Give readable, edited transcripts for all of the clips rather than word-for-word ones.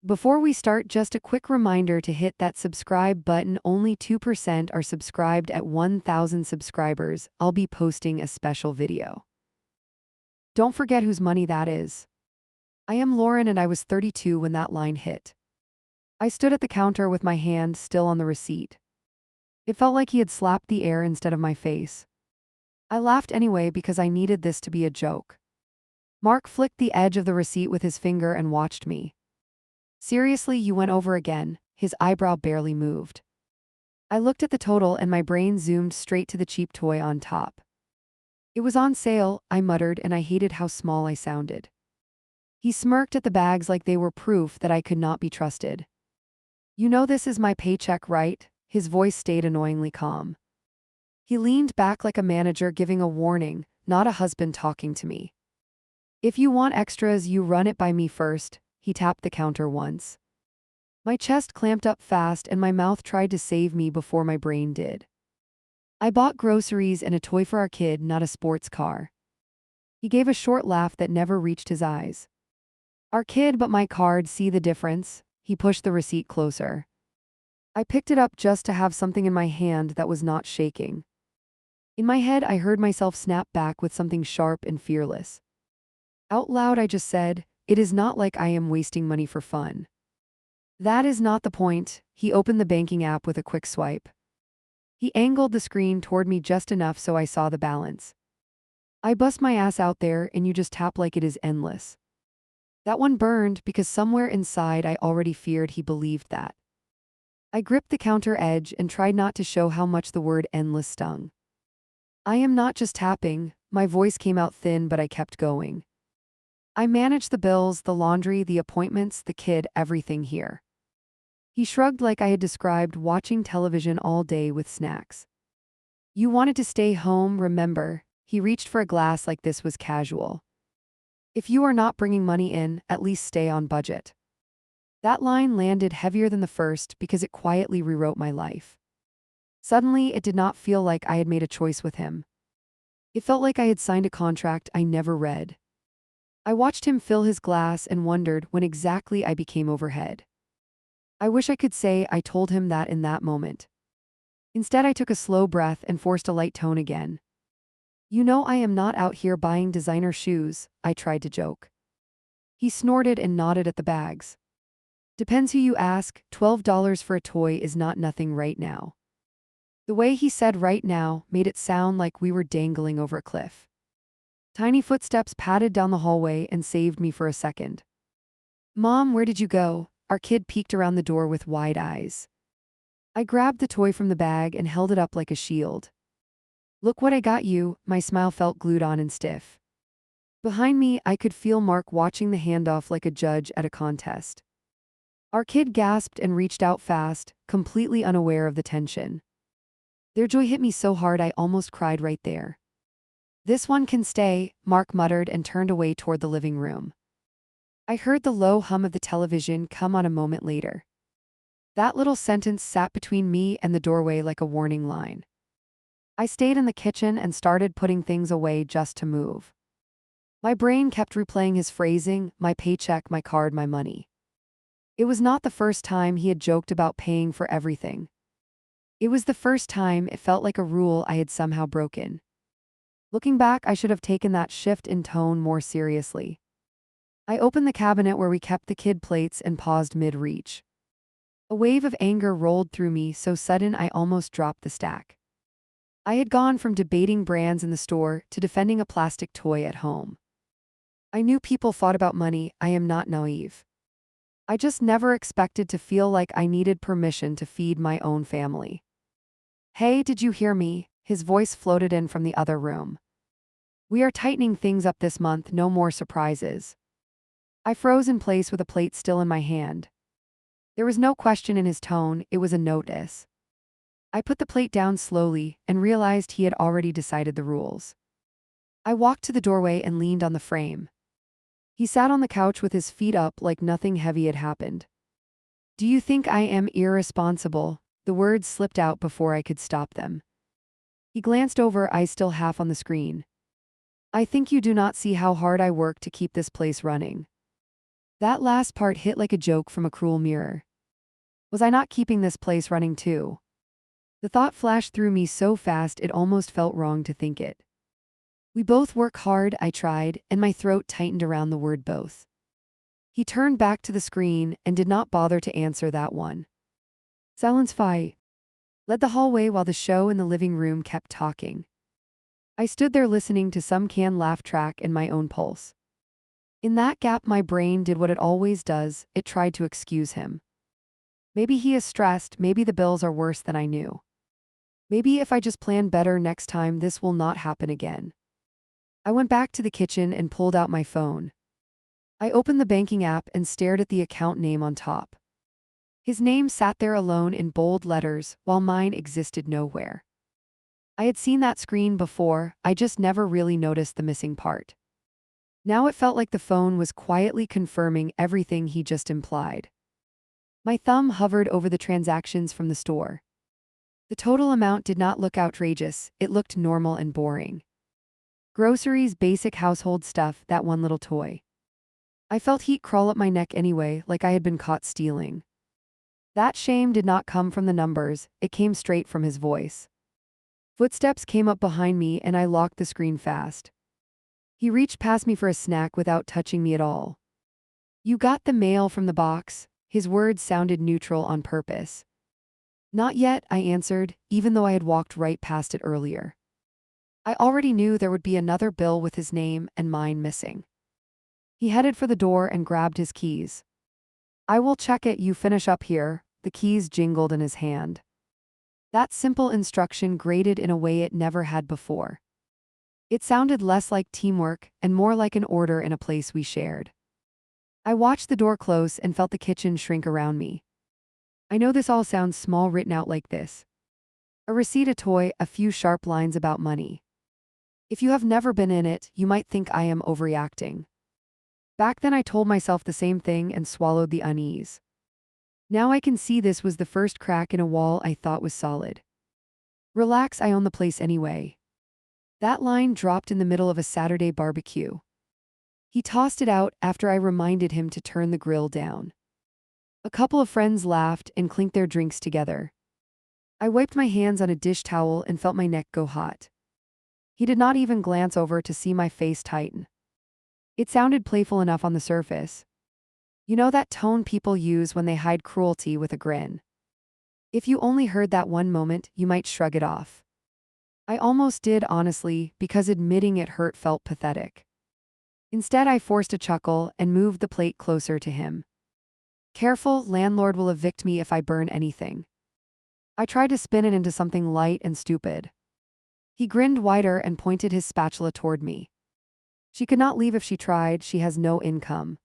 Before we start, just a quick reminder to hit that subscribe button. Only 2% are subscribed at 1,000 subscribers. I'll be posting a special video. Don't forget whose money that is. I am Lauren and I was 32 when that line hit. I stood at the counter with my hand still on the receipt. It felt like he had slapped the air instead of my face. I laughed anyway because I needed this to be a joke. Mark flicked the edge of the receipt with his finger and watched me. Seriously, you went over again? His eyebrow barely moved. I looked at the total and my brain zoomed straight to the cheap toy on top. It was on sale, I muttered, and I hated how small I sounded. He smirked at the bags like they were proof that I could not be trusted. You know this is my paycheck, right? His voice stayed annoyingly calm. He leaned back like a manager giving a warning, not a husband talking to me. If you want extras, you run it by me first. He tapped the counter once. My chest clamped up fast and my mouth tried to save me before my brain did. I bought groceries and a toy for our kid, not a sports car. He gave a short laugh that never reached his eyes. Our kid, but my card, see the difference? He pushed the receipt closer. I picked it up just to have something in my hand that was not shaking. In my head, I heard myself snap back with something sharp and fearless. Out loud, I just said, "It is not like I am wasting money for fun." That is not the point. He opened the banking app with a quick swipe. He angled the screen toward me just enough so I saw the balance. I bust my ass out there and you just tap like it is endless. That one burned because somewhere inside I already feared he believed that. I gripped the counter edge and tried not to show how much the word endless stung. I am not just tapping, my voice came out thin but I kept going. I managed the bills, the laundry, the appointments, the kid, everything here. He shrugged like I had described watching television all day with snacks. You wanted to stay home, remember? He reached for a glass like this was casual. If you are not bringing money in, at least stay on budget. That line landed heavier than the first because it quietly rewrote my life. Suddenly, it did not feel like I had made a choice with him. It felt like I had signed a contract I never read. I watched him fill his glass and wondered when exactly I became overhead. I wish I could say I told him that in that moment. Instead, I took a slow breath and forced a light tone again. You know I am not out here buying designer shoes, I tried to joke. He snorted and nodded at the bags. Depends who you ask, $12 for a toy is not nothing right now. The way he said right now made it sound like we were dangling over a cliff. Tiny footsteps padded down the hallway and saved me for a second. Mom, where did you go? Our kid peeked around the door with wide eyes. I grabbed the toy from the bag and held it up like a shield. Look what I got you, my smile felt glued on and stiff. Behind me, I could feel Mark watching the handoff like a judge at a contest. Our kid gasped and reached out fast, completely unaware of the tension. Their joy hit me so hard I almost cried right there. This one can stay, Mark muttered and turned away toward the living room. I heard the low hum of the television come on a moment later. That little sentence sat between me and the doorway like a warning line. I stayed in the kitchen and started putting things away just to move. My brain kept replaying his phrasing, my paycheck, my card, my money. It was not the first time he had joked about paying for everything. It was the first time it felt like a rule I had somehow broken. Looking back, I should have taken that shift in tone more seriously. I opened the cabinet where we kept the kid plates and paused mid-reach. A wave of anger rolled through me so sudden I almost dropped the stack. I had gone from debating brands in the store to defending a plastic toy at home. I knew people thought about money, I am not naive. I just never expected to feel like I needed permission to feed my own family. Hey, did you hear me? His voice floated in from the other room. We are tightening things up this month, no more surprises. I froze in place with a plate still in my hand. There was no question in his tone, it was a notice. I put the plate down slowly and realized he had already decided the rules. I walked to the doorway and leaned on the frame. He sat on the couch with his feet up like nothing heavy had happened. Do you think I am irresponsible? The words slipped out before I could stop them. He glanced over, eyes still half on the screen. I think you do not see how hard I work to keep this place running. That last part hit like a joke from a cruel mirror. Was I not keeping this place running too? The thought flashed through me so fast it almost felt wrong to think it. We both work hard, I tried, and my throat tightened around the word both. He turned back to the screen and did not bother to answer that one. Silence led the hallway while the show in the living room kept talking. I stood there listening to some canned laugh track and my own pulse. In that gap my brain did what it always does, it tried to excuse him. Maybe he is stressed, maybe the bills are worse than I knew. Maybe if I just plan better next time this will not happen again. I went back to the kitchen and pulled out my phone. I opened the banking app and stared at the account name on top. His name sat there alone in bold letters, while mine existed nowhere. I had seen that screen before, I just never really noticed the missing part. Now it felt like the phone was quietly confirming everything he just implied. My thumb hovered over the transactions from the store. The total amount did not look outrageous, it looked normal and boring. Groceries, basic household stuff, that one little toy. I felt heat crawl up my neck anyway, like I had been caught stealing. That shame did not come from the numbers, it came straight from his voice. Footsteps came up behind me and I locked the screen fast. He reached past me for a snack without touching me at all. You got the mail from the box? His words sounded neutral on purpose. Not yet, I answered, even though I had walked right past it earlier. I already knew there would be another bill with his name and mine missing. He headed for the door and grabbed his keys. I will check it, you finish up here. The keys jingled in his hand. That simple instruction grated in a way it never had before. It sounded less like teamwork and more like an order in a place we shared. I watched the door close and felt the kitchen shrink around me. I know this all sounds small written out like this. A receipt, a toy, a few sharp lines about money. If you have never been in it, you might think I am overreacting. Back then I told myself the same thing and swallowed the unease. Now I can see this was the first crack in a wall I thought was solid. Relax, I own the place anyway. That line dropped in the middle of a Saturday barbecue. He tossed it out after I reminded him to turn the grill down. A couple of friends laughed and clinked their drinks together. I wiped my hands on a dish towel and felt my neck go hot. He did not even glance over to see my face tighten. It sounded playful enough on the surface. You know that tone people use when they hide cruelty with a grin. If you only heard that one moment, you might shrug it off. I almost did, honestly, because admitting it hurt felt pathetic. Instead, I forced a chuckle and moved the plate closer to him. Careful, landlord will evict me if I burn anything. I tried to spin it into something light and stupid. He grinned wider and pointed his spatula toward me. She could not leave if she tried, she has no income.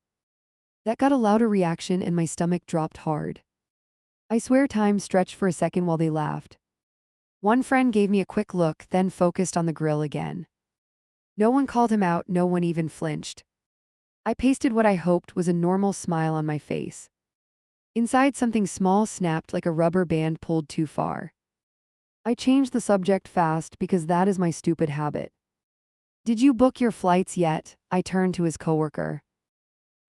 That got a louder reaction and my stomach dropped hard. I swear time stretched for a second while they laughed. One friend gave me a quick look, then focused on the grill again. No one called him out, no one even flinched. I pasted what I hoped was a normal smile on my face. Inside, something small snapped like a rubber band pulled too far. I changed the subject fast because that is my stupid habit. Did you book your flights yet? I turned to his coworker.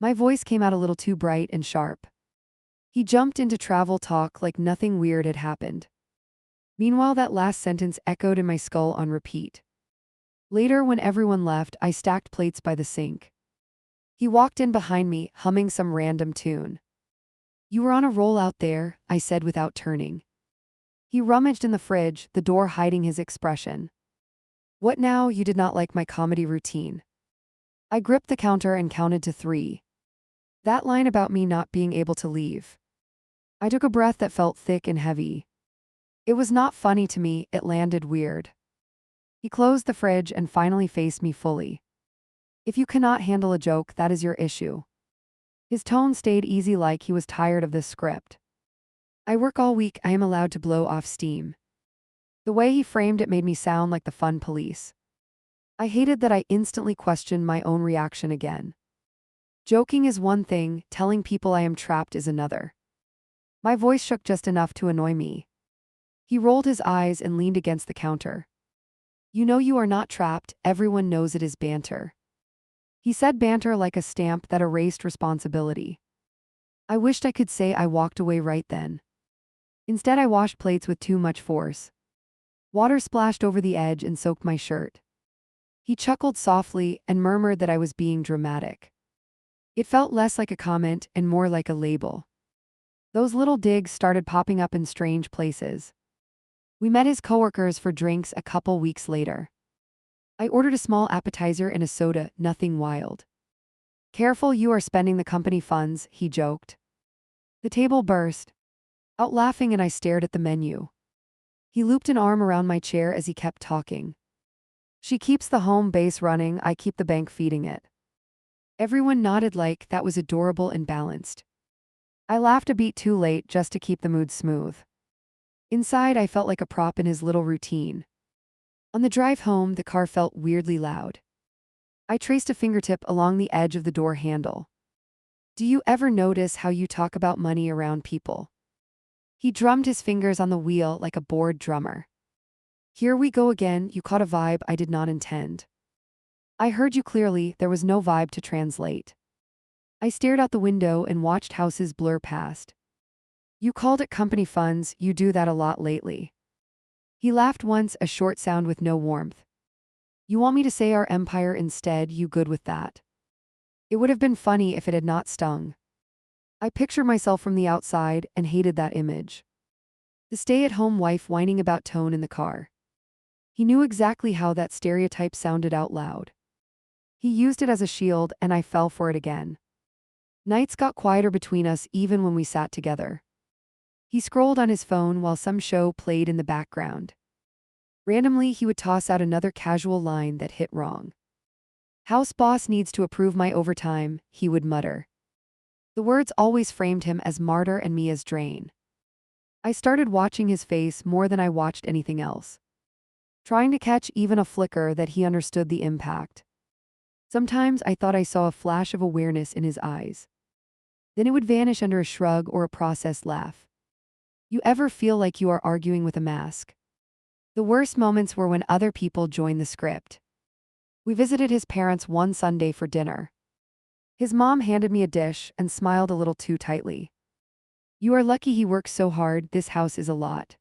My voice came out a little too bright and sharp. He jumped into travel talk like nothing weird had happened. Meanwhile, that last sentence echoed in my skull on repeat. Later, when everyone left, I stacked plates by the sink. He walked in behind me, humming some random tune. You were on a roll out there, I said without turning. He rummaged in the fridge, the door hiding his expression. What now? You did not like my comedy routine. I gripped the counter and counted to 3. That line about me not being able to leave. I took a breath that felt thick and heavy. It was not funny to me, it landed weird. He closed the fridge and finally faced me fully. If you cannot handle a joke, that is your issue. His tone stayed easy, like he was tired of this script. I work all week, I am allowed to blow off steam. The way he framed it made me sound like the fun police. I hated that I instantly questioned my own reaction again. Joking is one thing, telling people I am trapped is another. My voice shook just enough to annoy me. He rolled his eyes and leaned against the counter. You know you are not trapped, everyone knows it is banter. He said banter like a stamp that erased responsibility. I wished I could say I walked away right then. Instead, I washed plates with too much force. Water splashed over the edge and soaked my shirt. He chuckled softly and murmured that I was being dramatic. It felt less like a comment and more like a label. Those little digs started popping up in strange places. We met his coworkers for drinks a couple weeks later. I ordered a small appetizer and a soda, nothing wild. Careful, you are spending the company funds, he joked. The table burst out laughing and I stared at the menu. He looped an arm around my chair as he kept talking. She keeps the home base running, I keep the bank feeding it. Everyone nodded like that was adorable and balanced. I laughed a beat too late just to keep the mood smooth. Inside, I felt like a prop in his little routine. On the drive home, the car felt weirdly loud. I traced a fingertip along the edge of the door handle. Do you ever notice how you talk about money around people? He drummed his fingers on the wheel like a bored drummer. Here we go again, you caught a vibe I did not intend. I heard you clearly, there was no vibe to translate. I stared out the window and watched houses blur past. You called it company funds, you do that a lot lately. He laughed once, a short sound with no warmth. You want me to say our empire instead, you good with that? It would have been funny if it had not stung. I pictured myself from the outside and hated that image. The stay-at-home wife whining about tone in the car. He knew exactly how that stereotype sounded out loud. He used it as a shield and I fell for it again. Nights got quieter between us even when we sat together. He scrolled on his phone while some show played in the background. Randomly, he would toss out another casual line that hit wrong. House boss needs to approve my overtime, he would mutter. The words always framed him as martyr and me as drain. I started watching his face more than I watched anything else, trying to catch even a flicker that he understood the impact. Sometimes I thought I saw a flash of awareness in his eyes. Then it would vanish under a shrug or a processed laugh. You ever feel like you are arguing with a mask? The worst moments were when other people joined the script. We visited his parents one Sunday for dinner. His mom handed me a dish and smiled a little too tightly. You are lucky he works so hard, this house is a lot.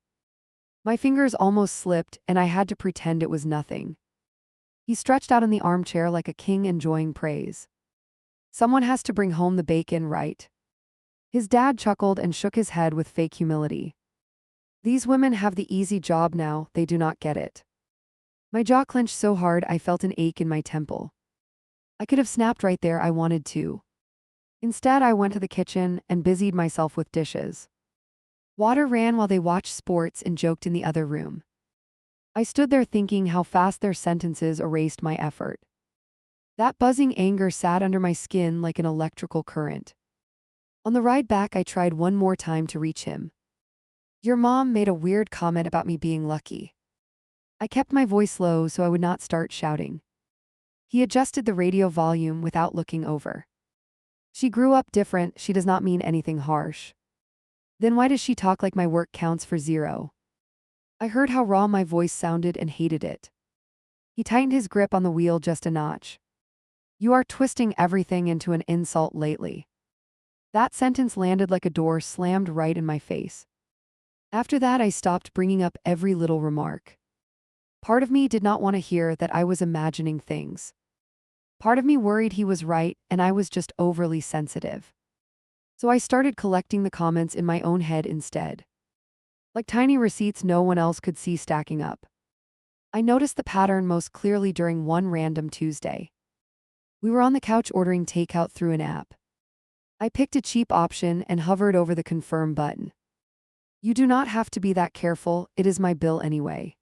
My fingers almost slipped and I had to pretend it was nothing. He stretched out in the armchair like a king enjoying praise. Someone has to bring home the bacon, right? His dad chuckled and shook his head with fake humility. These women have the easy job now, they do not get it. My jaw clenched so hard I felt an ache in my temple. I could have snapped right there, I wanted to. Instead, I went to the kitchen and busied myself with dishes. Water ran while they watched sports and joked in the other room. I stood there thinking how fast their sentences erased my effort. That buzzing anger sat under my skin like an electrical current. On the ride back, I tried one more time to reach him. Your mom made a weird comment about me being lucky. I kept my voice low so I would not start shouting. He adjusted the radio volume without looking over. She grew up different, she does not mean anything harsh. Then why does she talk like my work counts for zero? I heard how raw my voice sounded and hated it. He tightened his grip on the wheel just a notch. You are twisting everything into an insult lately. That sentence landed like a door slammed right in my face. After that, I stopped bringing up every little remark. Part of me did not want to hear that I was imagining things. Part of me worried he was right and I was just overly sensitive. So I started collecting the comments in my own head instead. Like tiny receipts no one else could see stacking up. I noticed the pattern most clearly during one random Tuesday. We were on the couch ordering takeout through an app. I picked a cheap option and hovered over the confirm button. You do not have to be that careful, it is my bill anyway.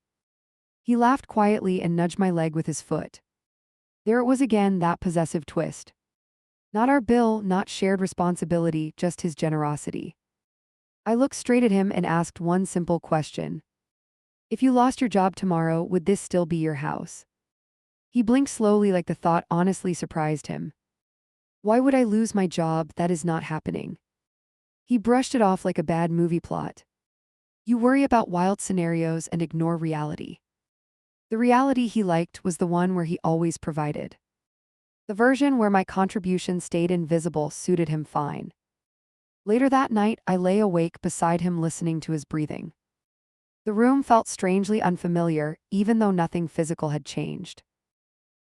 He laughed quietly and nudged my leg with his foot. There it was again, that possessive twist. Not our bill, not shared responsibility, just his generosity. I looked straight at him and asked one simple question. If you lost your job tomorrow, would this still be your house? He blinked slowly like the thought honestly surprised him. Why would I lose my job? That is not happening. He brushed it off like a bad movie plot. You worry about wild scenarios and ignore reality. The reality he liked was the one where he always provided. The version where my contribution stayed invisible suited him fine. Later that night, I lay awake beside him listening to his breathing. The room felt strangely unfamiliar, even though nothing physical had changed.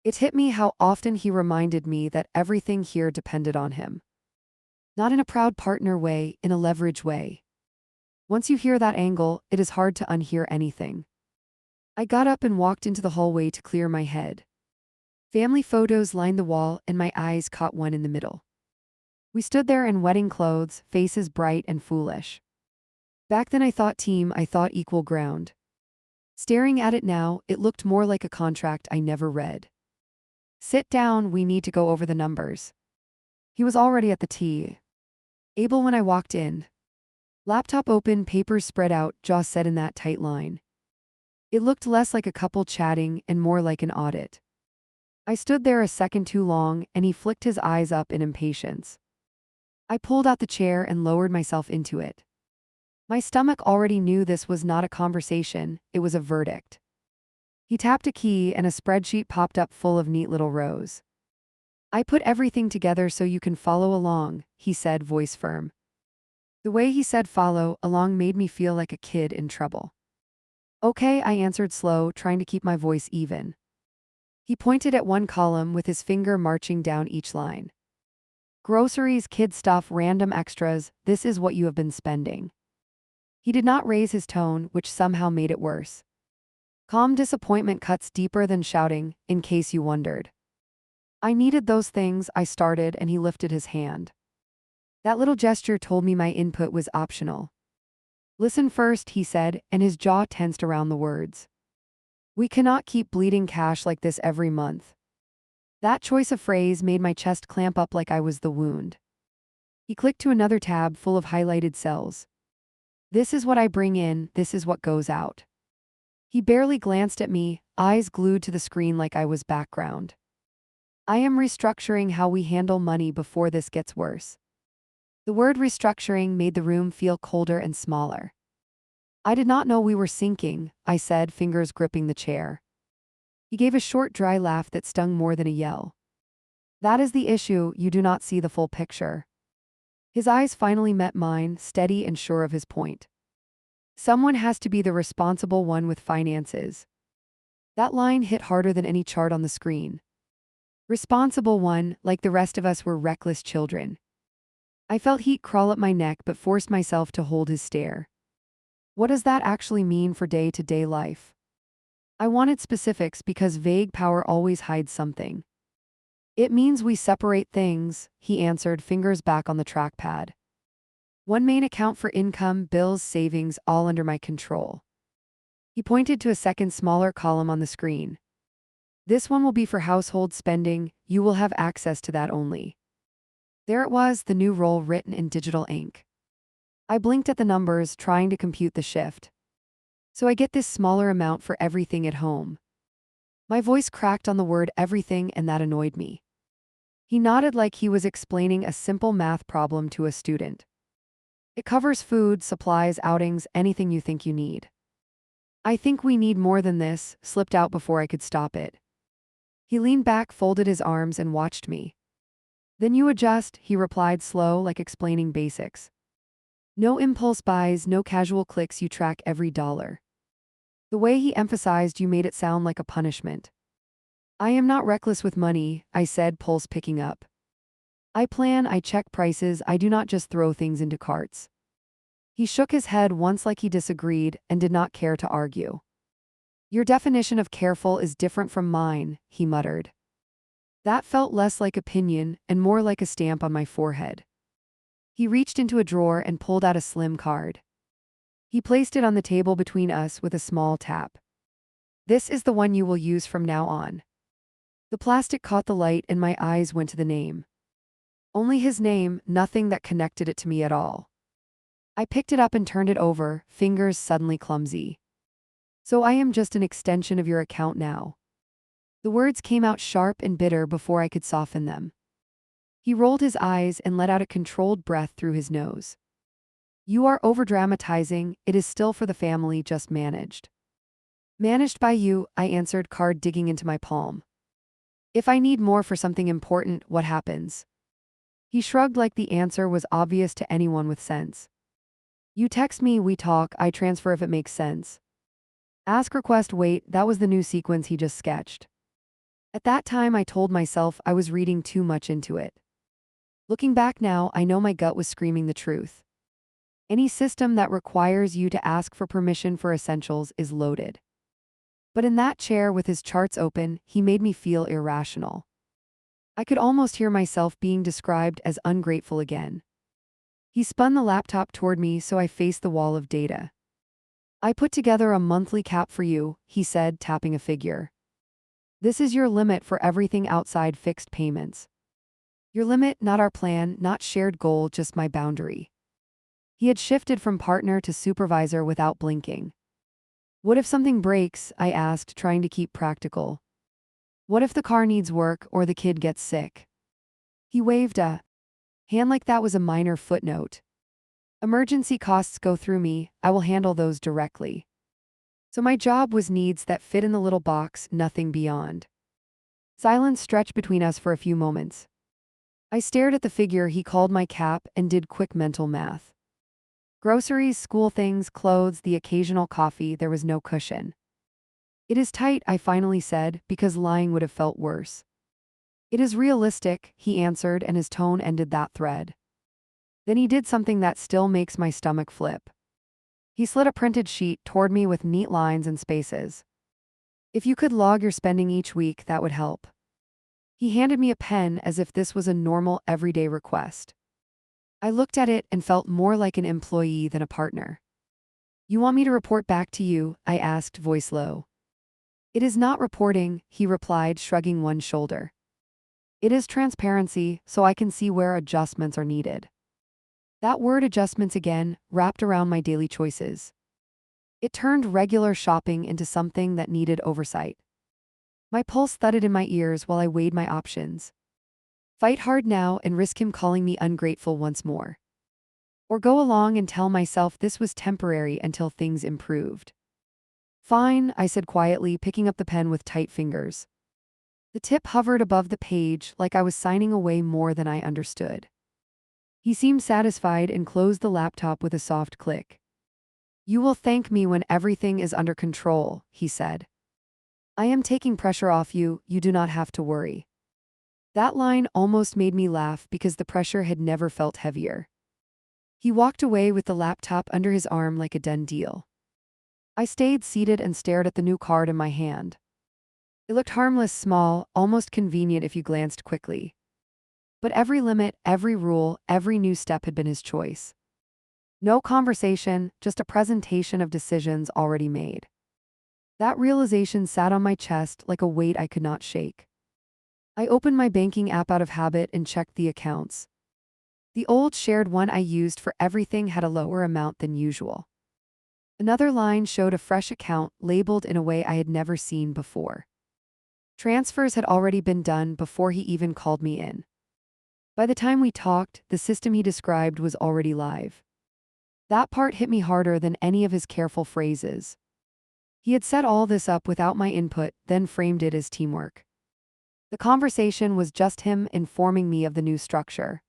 It hit me how often he reminded me that everything here depended on him. Not in a proud partner way, in a leverage way. Once you hear that angle, it is hard to unhear anything. I got up and walked into the hallway to clear my head. Family photos lined the wall, and my eyes caught one in the middle. We stood there in wedding clothes, faces bright and foolish. Back then I thought equal ground. Staring at it now, it looked more like a contract I never read. Sit down, we need to go over the numbers. He was already at the table when I walked in. Laptop open, papers spread out, jaw set in that tight line. It looked less like a couple chatting and more like an audit. I stood there a second too long, and he flicked his eyes up in impatience. I pulled out the chair and lowered myself into it. My stomach already knew this was not a conversation, it was a verdict. He tapped a key and a spreadsheet popped up full of neat little rows. I put everything together so you can follow along, he said, voice firm. The way he said follow along made me feel like a kid in trouble. Okay, I answered slow, trying to keep my voice even. He pointed at one column with his finger marching down each line. Groceries, kid stuff, random extras, this is what you have been spending. He did not raise his tone, which somehow made it worse. Calm disappointment cuts deeper than shouting, in case you wondered. I needed those things, I started, and he lifted his hand. That little gesture told me my input was optional. Listen first, he said, and his jaw tensed around the words. We cannot keep bleeding cash like this every month. That choice of phrase made my chest clamp up like I was the wound. He clicked to another tab full of highlighted cells. This is what I bring in, this is what goes out. He barely glanced at me, eyes glued to the screen like I was background. I am restructuring how we handle money before this gets worse. The word restructuring made the room feel colder and smaller. I did not know we were sinking, I said, fingers gripping the chair. He gave a short, dry laugh that stung more than a yell. That is the issue, you do not see the full picture. His eyes finally met mine, steady and sure of his point. Someone has to be the responsible one with finances. That line hit harder than any chart on the screen. Responsible one, like the rest of us were reckless children. I felt heat crawl up my neck but forced myself to hold his stare. What does that actually mean for day-to-day life? I wanted specifics because vague power always hides something. It means we separate things, he answered, fingers back on the trackpad. One main account for income, bills, savings, all under my control. He pointed to a second smaller column on the screen. This one will be for household spending, you will have access to that only. There it was, the new role written in digital ink. I blinked at the numbers, trying to compute the shift. So I get this smaller amount for everything at home. My voice cracked on the word everything, and that annoyed me. He nodded like he was explaining a simple math problem to a student. It covers food, supplies, outings, anything you think you need. I think we need more than this, slipped out before I could stop it. He leaned back, folded his arms, and watched me. Then you adjust, he replied, slow, like explaining basics. No impulse buys, no casual clicks, you track every dollar. The way he emphasized you made it sound like a punishment. I am not reckless with money, I said, pulse picking up. I plan, I check prices, I do not just throw things into carts. He shook his head once like he disagreed and did not care to argue. Your definition of careful is different from mine, he muttered. That felt less like opinion and more like a stamp on my forehead. He reached into a drawer and pulled out a slim card. He placed it on the table between us with a small tap. This is the one you will use from now on. The plastic caught the light and my eyes went to the name. Only his name, nothing that connected it to me at all. I picked it up and turned it over, fingers suddenly clumsy. So I am just an extension of your account now. The words came out sharp and bitter before I could soften them. He rolled his eyes and let out a controlled breath through his nose. You are overdramatizing, it is still for the family, just managed. Managed by you, I answered, card digging into my palm. If I need more for something important, what happens? He shrugged like the answer was obvious to anyone with sense. You text me, we talk, I transfer if it makes sense. Ask, request, wait, that was the new sequence he just sketched. At that time, I told myself I was reading too much into it. Looking back now, I know my gut was screaming the truth. Any system that requires you to ask for permission for essentials is loaded. But in that chair with his charts open, he made me feel irrational. I could almost hear myself being described as ungrateful again. He spun the laptop toward me so I faced the wall of data. I put together a monthly cap for you, he said, tapping a figure. This is your limit for everything outside fixed payments. Your limit, not our plan, not shared goal, just my boundary. He had shifted from partner to supervisor without blinking. What if something breaks? I asked, trying to keep practical. What if the car needs work or the kid gets sick? He waved a hand like that was a minor footnote. Emergency costs go through me, I will handle those directly. So my job was needs that fit in the little box, nothing beyond. Silence stretched between us for a few moments. I stared at the figure he called my cap and did quick mental math. Groceries, school things, clothes, the occasional coffee, there was no cushion. It is tight, I finally said, because lying would have felt worse. It is realistic, he answered, and his tone ended that thread. Then he did something that still makes my stomach flip. He slid a printed sheet toward me with neat lines and spaces. If you could log your spending each week, that would help. He handed me a pen as if this was a normal, everyday request. I looked at it and felt more like an employee than a partner. You want me to report back to you? I asked, voice low. It is not reporting, he replied, shrugging one shoulder. It is transparency, so I can see where adjustments are needed. That word adjustments again, wrapped around my daily choices. It turned regular shopping into something that needed oversight. My pulse thudded in my ears while I weighed my options. Fight hard now and risk him calling me ungrateful once more. Or go along and tell myself this was temporary until things improved. Fine, I said quietly, picking up the pen with tight fingers. The tip hovered above the page like I was signing away more than I understood. He seemed satisfied and closed the laptop with a soft click. You will thank me when everything is under control, he said. I am taking pressure off you, you do not have to worry. That line almost made me laugh because the pressure had never felt heavier. He walked away with the laptop under his arm like a done deal. I stayed seated and stared at the new card in my hand. It looked harmless, small, almost convenient if you glanced quickly. But every limit, every rule, every new step had been his choice. No conversation, just a presentation of decisions already made. That realization sat on my chest like a weight I could not shake. I opened my banking app out of habit and checked the accounts. The old shared one I used for everything had a lower amount than usual. Another line showed a fresh account labeled in a way I had never seen before. Transfers had already been done before he even called me in. By the time we talked, the system he described was already live. That part hit me harder than any of his careful phrases. He had set all this up without my input, then framed it as teamwork. The conversation was just him informing me of the new structure.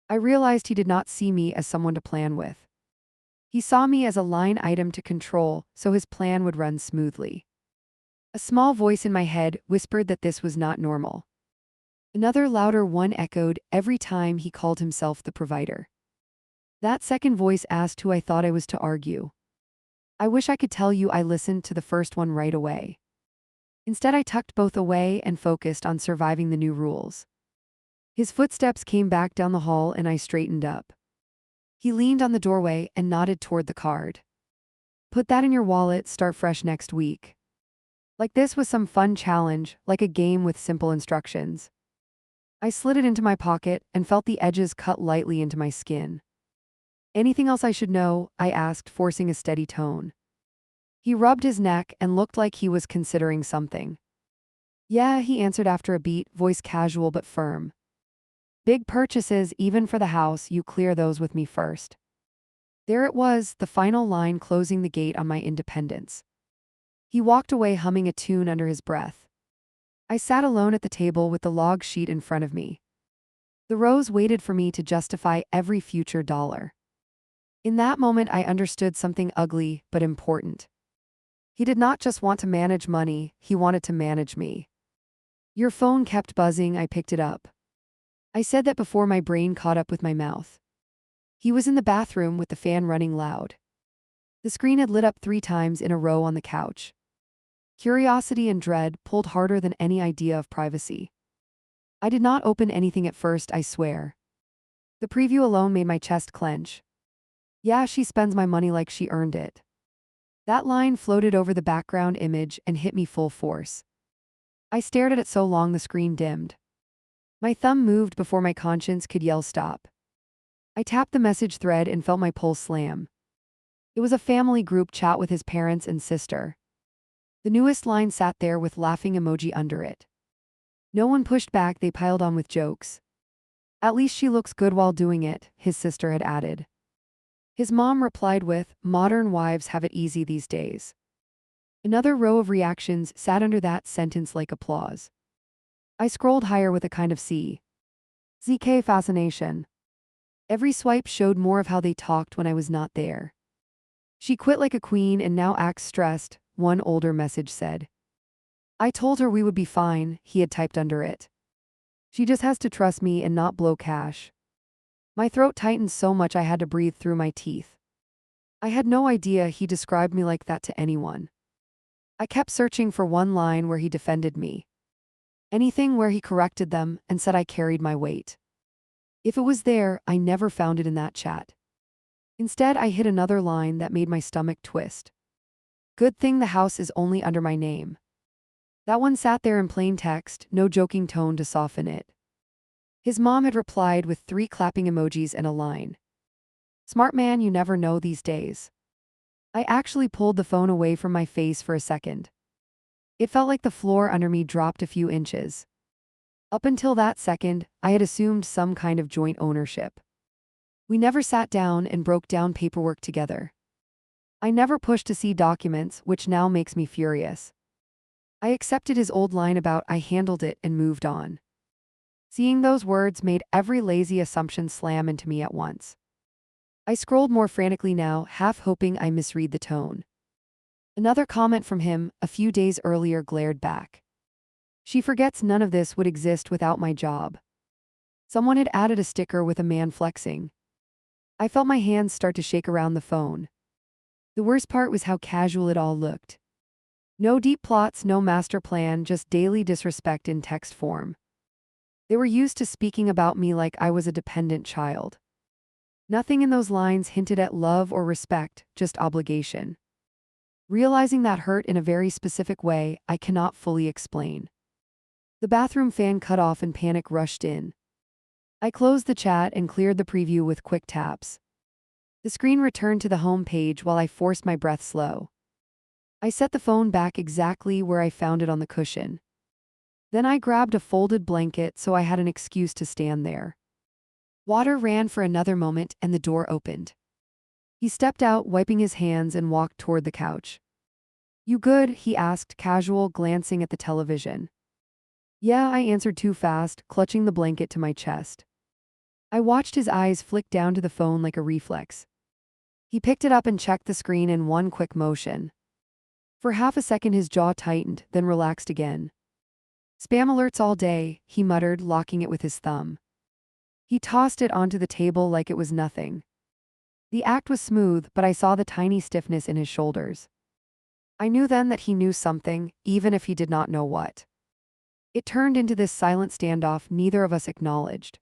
I realized he did not see me as someone to plan with. He saw me as a line item to control, so his plan would run smoothly. A small voice in my head whispered that this was not normal. Another louder one echoed every time he called himself the provider. That second voice asked who I thought I was to argue. I wish I could tell you I listened to the first one right away. Instead, I tucked both away and focused on surviving the new rules. His footsteps came back down the hall and I straightened up. He leaned on the doorway and nodded toward the card. Put that in your wallet, start fresh next week. Like this was some fun challenge, like a game with simple instructions. I slid it into my pocket and felt the edges cut lightly into my skin. Anything else I should know? I asked, forcing a steady tone. He rubbed his neck and looked like he was considering something. Yeah, he answered after a beat, voice casual but firm. Big purchases, even for the house, you clear those with me first. There it was, the final line closing the gate on my independence. He walked away humming a tune under his breath. I sat alone at the table with the log sheet in front of me. The rows waited for me to justify every future dollar. In that moment, I understood something ugly but important. He did not just want to manage money, he wanted to manage me. Your phone kept buzzing, I picked it up. I said that before my brain caught up with my mouth. He was in the bathroom with the fan running loud. The screen had lit up 3 times in a row on the couch. Curiosity and dread pulled harder than any idea of privacy. I did not open anything at first, I swear. The preview alone made my chest clench. Yeah, she spends my money like she earned it. That line floated over the background image and hit me full force. I stared at it so long the screen dimmed. My thumb moved before my conscience could yell stop. I tapped the message thread and felt my pulse slam. It was a family group chat with his parents and sister. The newest line sat there with laughing emoji under it. No one pushed back, they piled on with jokes. At least she looks good while doing it, his sister had added. His mom replied with, modern wives have it easy these days. Another row of reactions sat under that sentence like applause. I scrolled higher with a kind of ZK fascination. Every swipe showed more of how they talked when I was not there. She quit like a queen and now acts stressed, one older message said. I told her we would be fine, he had typed under it. She just has to trust me and not blow cash. My throat tightened so much I had to breathe through my teeth. I had no idea he described me like that to anyone. I kept searching for one line where he defended me. Anything where he corrected them and said I carried my weight. If it was there, I never found it in that chat. Instead, I hit another line that made my stomach twist. Good thing the house is only under my name. That one sat there in plain text, no joking tone to soften it. His mom had replied with 3 clapping emojis and a line. Smart man, you never know these days. I actually pulled the phone away from my face for a second. It felt like the floor under me dropped a few inches. Up until that second, I had assumed some kind of joint ownership. We never sat down and broke down paperwork together. I never pushed to see documents, which now makes me furious. I accepted his old line about I handled it and moved on. Seeing those words made every lazy assumption slam into me at once. I scrolled more frantically now, half hoping I misread the tone. Another comment from him, a few days earlier, glared back. She forgets none of this would exist without my job. Someone had added a sticker with a man flexing. I felt my hands start to shake around the phone. The worst part was how casual it all looked. No deep plots, no master plan, just daily disrespect in text form. They were used to speaking about me like I was a dependent child. Nothing in those lines hinted at love or respect, just obligation. Realizing that hurt in a very specific way, I cannot fully explain. The bathroom fan cut off and panic rushed in. I closed the chat and cleared the preview with quick taps. The screen returned to the home page while I forced my breath slow. I set the phone back exactly where I found it on the cushion. Then I grabbed a folded blanket so I had an excuse to stand there. Water ran for another moment and the door opened. He stepped out, wiping his hands, and walked toward the couch. You good? He asked, casual, glancing at the television. Yeah, I answered too fast, clutching the blanket to my chest. I watched his eyes flick down to the phone like a reflex. He picked it up and checked the screen in one quick motion. For half a second his jaw tightened, then relaxed again. Spam alerts all day, he muttered, locking it with his thumb. He tossed it onto the table like it was nothing. The act was smooth, but I saw the tiny stiffness in his shoulders. I knew then that he knew something, even if he did not know what. It turned into this silent standoff neither of us acknowledged.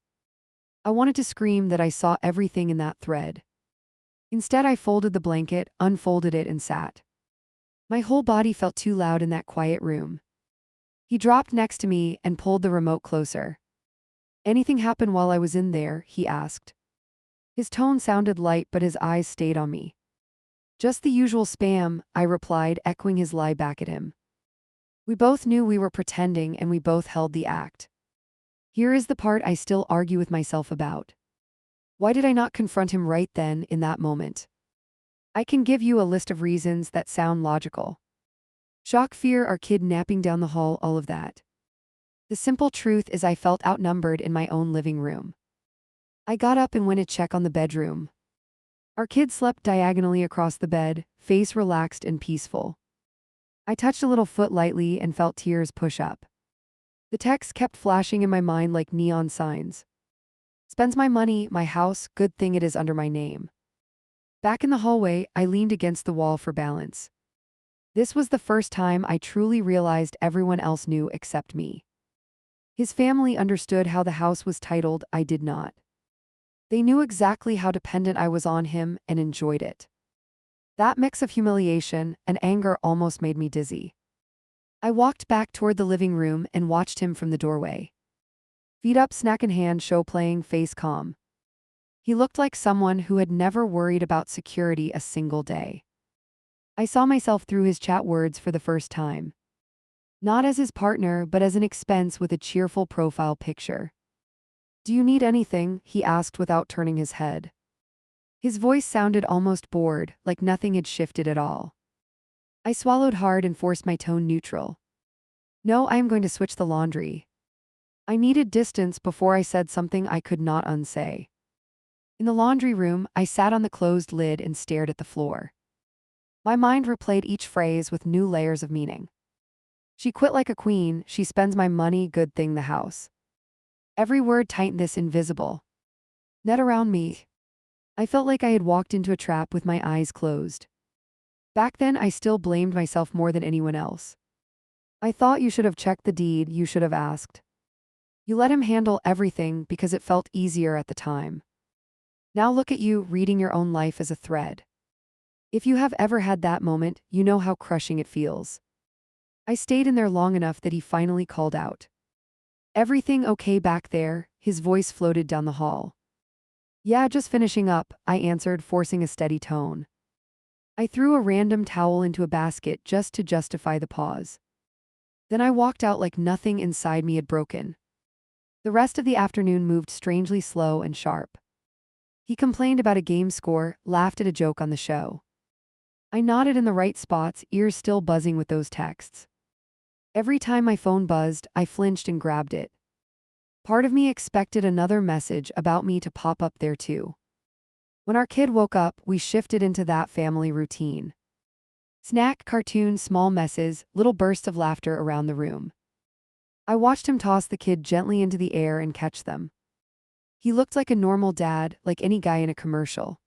I wanted to scream that I saw everything in that thread. Instead, I folded the blanket, unfolded it, and sat. My whole body felt too loud in that quiet room. He dropped next to me and pulled the remote closer. Anything happen while I was in there? He asked. His tone sounded light, but his eyes stayed on me. Just the usual spam, I replied, echoing his lie back at him. We both knew we were pretending and we both held the act. Here is the part I still argue with myself about. Why did I not confront him right then, in that moment? I can give you a list of reasons that sound logical. Shock, fear, our kid napping down the hall, all of that. The simple truth is I felt outnumbered in my own living room. I got up and went to check on the bedroom. Our kid slept diagonally across the bed, face relaxed and peaceful. I touched a little foot lightly and felt tears push up. The text kept flashing in my mind like neon signs. Spends my money, my house, good thing it is under my name. Back in the hallway, I leaned against the wall for balance. This was the first time I truly realized everyone else knew except me. His family understood how the house was titled, I did not. They knew exactly how dependent I was on him and enjoyed it. That mix of humiliation and anger almost made me dizzy. I walked back toward the living room and watched him from the doorway. Feet up, snack in hand, show playing, face calm. He looked like someone who had never worried about security a single day. I saw myself through his chat words for the first time. Not as his partner, but as an expense with a cheerful profile picture. "Do you need anything?" he asked without turning his head. His voice sounded almost bored, like nothing had shifted at all. I swallowed hard and forced my tone neutral. "No, I am going to switch the laundry." I needed distance before I said something I could not unsay. In the laundry room, I sat on the closed lid and stared at the floor. My mind replayed each phrase with new layers of meaning. She quit like a queen, she spends my money, good thing the house. Every word tightened this invisible net around me. I felt like I had walked into a trap with my eyes closed. Back then, I still blamed myself more than anyone else. I thought you should have checked the deed, you should have asked. You let him handle everything because it felt easier at the time. Now look at you, reading your own life as a thread. If you have ever had that moment, you know how crushing it feels. I stayed in there long enough that he finally called out. "Everything okay back there?" His voice floated down the hall. "Yeah, just finishing up," I answered, forcing a steady tone. I threw a random towel into a basket just to justify the pause. Then I walked out like nothing inside me had broken. The rest of the afternoon moved strangely slow and sharp. He complained about a game score, laughed at a joke on the show. I nodded in the right spots, ears still buzzing with those texts. Every time my phone buzzed, I flinched and grabbed it. Part of me expected another message about me to pop up there too. When our kid woke up, we shifted into that family routine. Snack, cartoons, small messes, little bursts of laughter around the room. I watched him toss the kid gently into the air and catch them. He looked like a normal dad, like any guy in a commercial.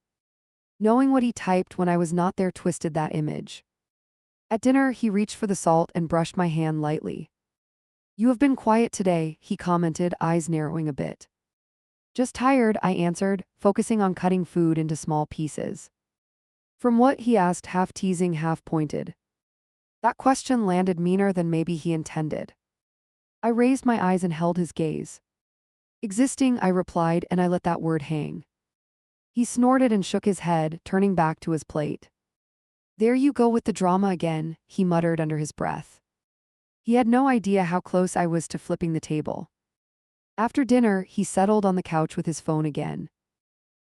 Knowing what he typed when I was not there twisted that image. At dinner, he reached for the salt and brushed my hand lightly. "You have been quiet today," he commented, eyes narrowing a bit. "Just tired," I answered, focusing on cutting food into small pieces. "From what?" he asked, half teasing, half pointed. That question landed meaner than maybe he intended. I raised my eyes and held his gaze. "Existing," I replied, and I let that word hang. He snorted and shook his head, turning back to his plate. "There you go with the drama again," he muttered under his breath. He had no idea how close I was to flipping the table. After dinner, he settled on the couch with his phone again.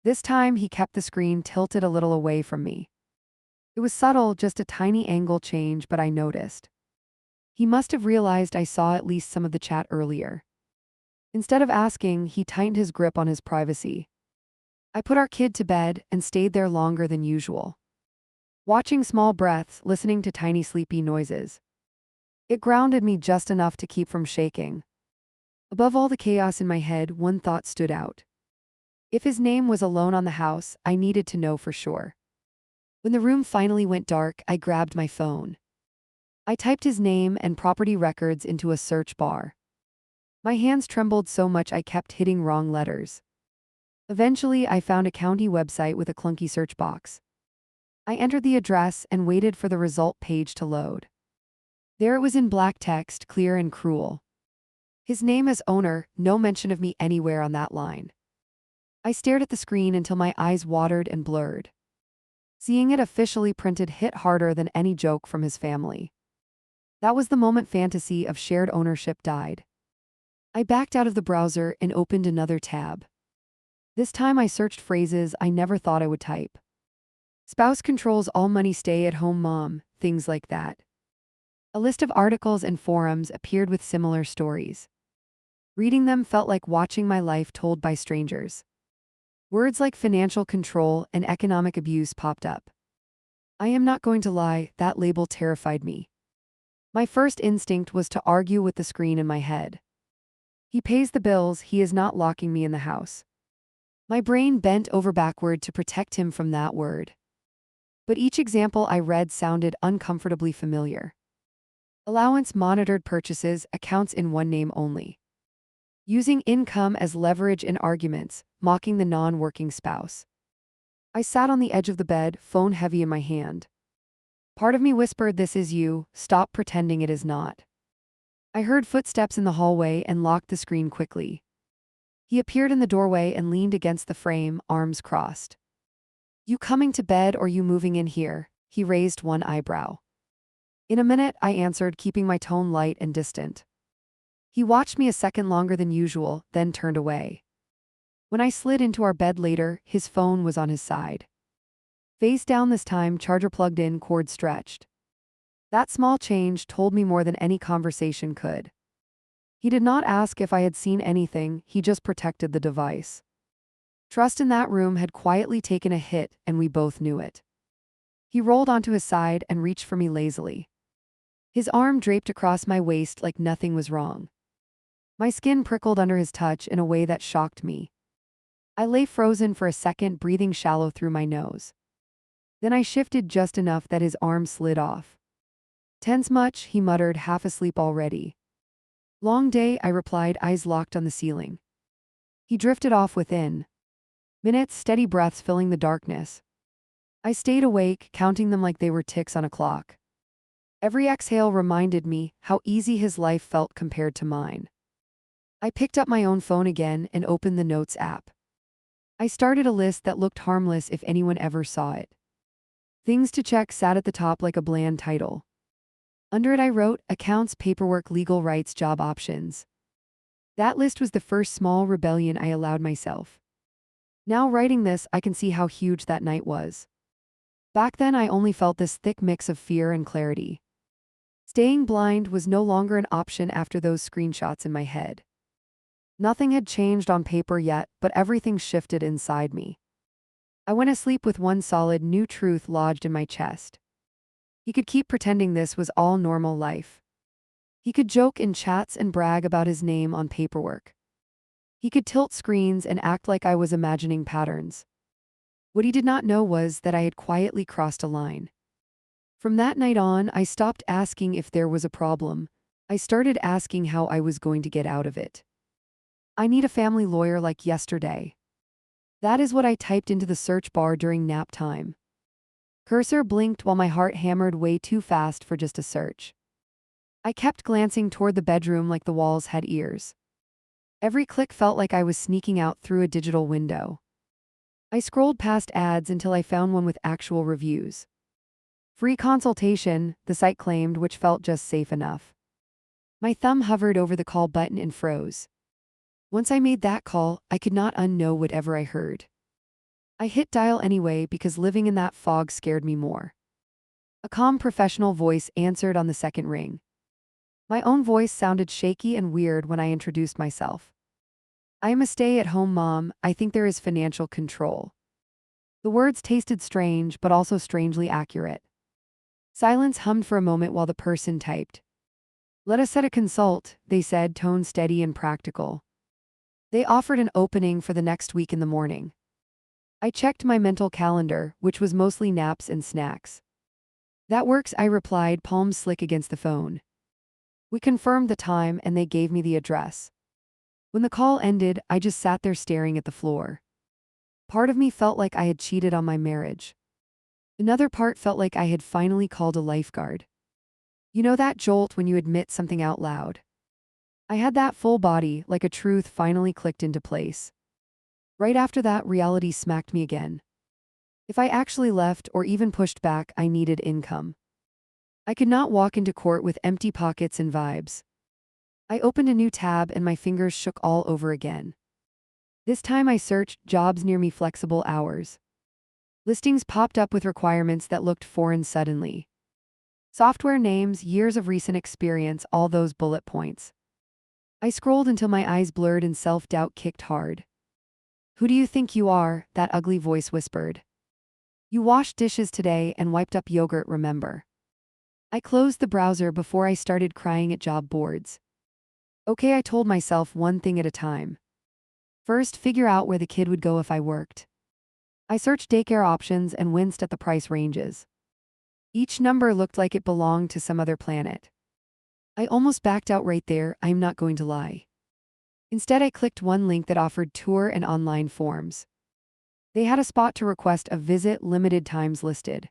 This time, he kept the screen tilted a little away from me. It was subtle, just a tiny angle change, but I noticed. He must have realized I saw at least some of the chat earlier. Instead of asking, he tightened his grip on his privacy. I put our kid to bed and stayed there longer than usual. Watching small breaths, listening to tiny sleepy noises. It grounded me just enough to keep from shaking. Above all the chaos in my head, one thought stood out. If his name was alone on the house, I needed to know for sure. When the room finally went dark, I grabbed my phone. I typed his name and property records into a search bar. My hands trembled so much I kept hitting wrong letters. Eventually, I found a county website with a clunky search box. I entered the address and waited for the result page to load. There it was in black text, clear and cruel. His name as owner, no mention of me anywhere on that line. I stared at the screen until my eyes watered and blurred. Seeing it officially printed hit harder than any joke from his family. That was the moment fantasy of shared ownership died. I backed out of the browser and opened another tab. This time I searched phrases I never thought I would type. Spouse controls all money, stay-at-home mom, things like that. A list of articles and forums appeared with similar stories. Reading them felt like watching my life told by strangers. Words like financial control and economic abuse popped up. I am not going to lie, that label terrified me. My first instinct was to argue with the screen in my head. He pays the bills, he is not locking me in the house. My brain bent over backward to protect him from that word. But each example I read sounded uncomfortably familiar. Allowance, monitored purchases, accounts in one name only. Using income as leverage in arguments, mocking the non-working spouse. I sat on the edge of the bed, phone heavy in my hand. Part of me whispered, "This is you, stop pretending it is not." I heard footsteps in the hallway and locked the screen quickly. He appeared in the doorway and leaned against the frame, arms crossed. "You coming to bed or you moving in here?" He raised one eyebrow. "In a minute," I answered, keeping my tone light and distant. He watched me a second longer than usual, then turned away. When I slid into our bed later, his phone was on his side. Face down this time, charger plugged in, cord stretched. That small change told me more than any conversation could. He did not ask if I had seen anything, he just protected the device. Trust in that room had quietly taken a hit, and we both knew it. He rolled onto his side and reached for me lazily. His arm draped across my waist like nothing was wrong. My skin prickled under his touch in a way that shocked me. I lay frozen for a second, breathing shallow through my nose. Then I shifted just enough that his arm slid off. "Tense much?" he muttered, half asleep already. "Long day," I replied, eyes locked on the ceiling. He drifted off within minutes, steady breaths filling the darkness. I stayed awake, counting them like they were ticks on a clock. Every exhale reminded me how easy his life felt compared to mine. I picked up my own phone again and opened the Notes app. I started a list that looked harmless if anyone ever saw it. Things to check sat at the top like a bland title. Under it I wrote, accounts, paperwork, legal rights, job options. That list was the first small rebellion I allowed myself. Now writing this, I can see how huge that night was. Back then I only felt this thick mix of fear and clarity. Staying blind was no longer an option after those screenshots in my head. Nothing had changed on paper yet, but everything shifted inside me. I went to sleep with one solid new truth lodged in my chest. He could keep pretending this was all normal life. He could joke in chats and brag about his name on paperwork. He could tilt screens and act like I was imagining patterns. What he did not know was that I had quietly crossed a line. From that night on, I stopped asking if there was a problem. I started asking how I was going to get out of it. "I need a family lawyer like yesterday." That is what I typed into the search bar during nap time. Cursor blinked while my heart hammered way too fast for just a search. I kept glancing toward the bedroom like the walls had ears. Every click felt like I was sneaking out through a digital window. I scrolled past ads until I found one with actual reviews. Free consultation, the site claimed, which felt just safe enough. My thumb hovered over the call button and froze. Once I made that call, I could not unknow whatever I heard. I hit dial anyway because living in that fog scared me more. A calm professional voice answered on the second ring. My own voice sounded shaky and weird when I introduced myself. "I am a stay-at-home mom. I think there is financial control." The words tasted strange, but also strangely accurate. Silence hummed for a moment while the person typed. "Let us set a consult," they said, tone steady and practical. They offered an opening for the next week in the morning. I checked my mental calendar, which was mostly naps and snacks. "That works," I replied, palms slick against the phone. We confirmed the time and they gave me the address. When the call ended, I just sat there staring at the floor. Part of me felt like I had cheated on my marriage. Another part felt like I had finally called a lifeguard. You know that jolt when you admit something out loud? I had that full body, like a truth finally clicked into place. Right after that, reality smacked me again. If I actually left or even pushed back, I needed income. I could not walk into court with empty pockets and vibes. I opened a new tab and my fingers shook all over again. This time I searched jobs near me, flexible hours. Listings popped up with requirements that looked foreign suddenly. Software names, years of recent experience, all those bullet points. I scrolled until my eyes blurred and self-doubt kicked hard. Who do you think you are? That ugly voice whispered. You washed dishes today and wiped up yogurt, remember? I closed the browser before I started crying at job boards. Okay, I told myself, one thing at a time. First, figure out where the kid would go if I worked. I searched daycare options and winced at the price ranges. Each number looked like it belonged to some other planet. I almost backed out right there, I'm not going to lie. Instead, I clicked one link that offered tour and online forms. They had a spot to request a visit, limited times listed.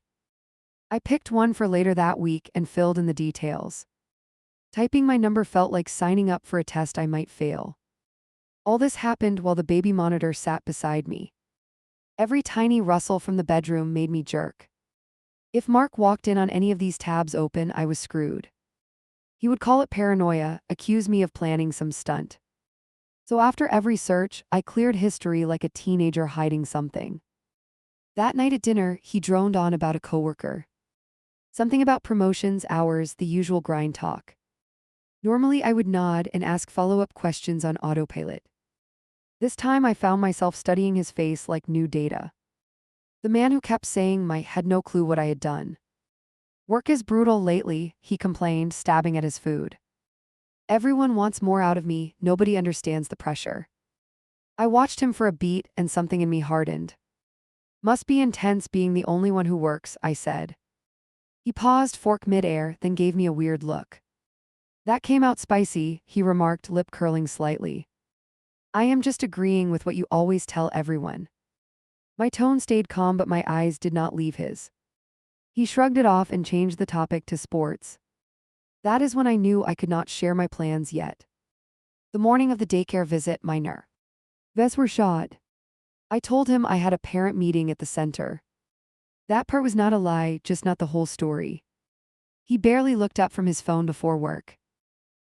I picked one for later that week and filled in the details. Typing my number felt like signing up for a test I might fail. All this happened while the baby monitor sat beside me. Every tiny rustle from the bedroom made me jerk. If Mark walked in on any of these tabs open, I was screwed. He would call it paranoia, accuse me of planning some stunt. So after every search, I cleared history like a teenager hiding something. That night at dinner, he droned on about a coworker. Something about promotions, hours, the usual grind talk. Normally, I would nod and ask follow-up questions on autopilot. This time, I found myself studying his face like new data. The man who kept saying had no clue what I had done. Work is brutal lately, he complained, stabbing at his food. Everyone wants more out of me, nobody understands the pressure. I watched him for a beat and something in me hardened. Must be intense being the only one who works, I said. He paused, fork mid-air, then gave me a weird look. That came out spicy, he remarked, lip curling slightly. I am just agreeing with what you always tell everyone. My tone stayed calm, but my eyes did not leave his. He shrugged it off and changed the topic to sports. That is when I knew I could not share my plans yet. The morning of the daycare visit, my nerves were shot. I told him I had a parent meeting at the center. That part was not a lie, just not the whole story. He barely looked up from his phone before work.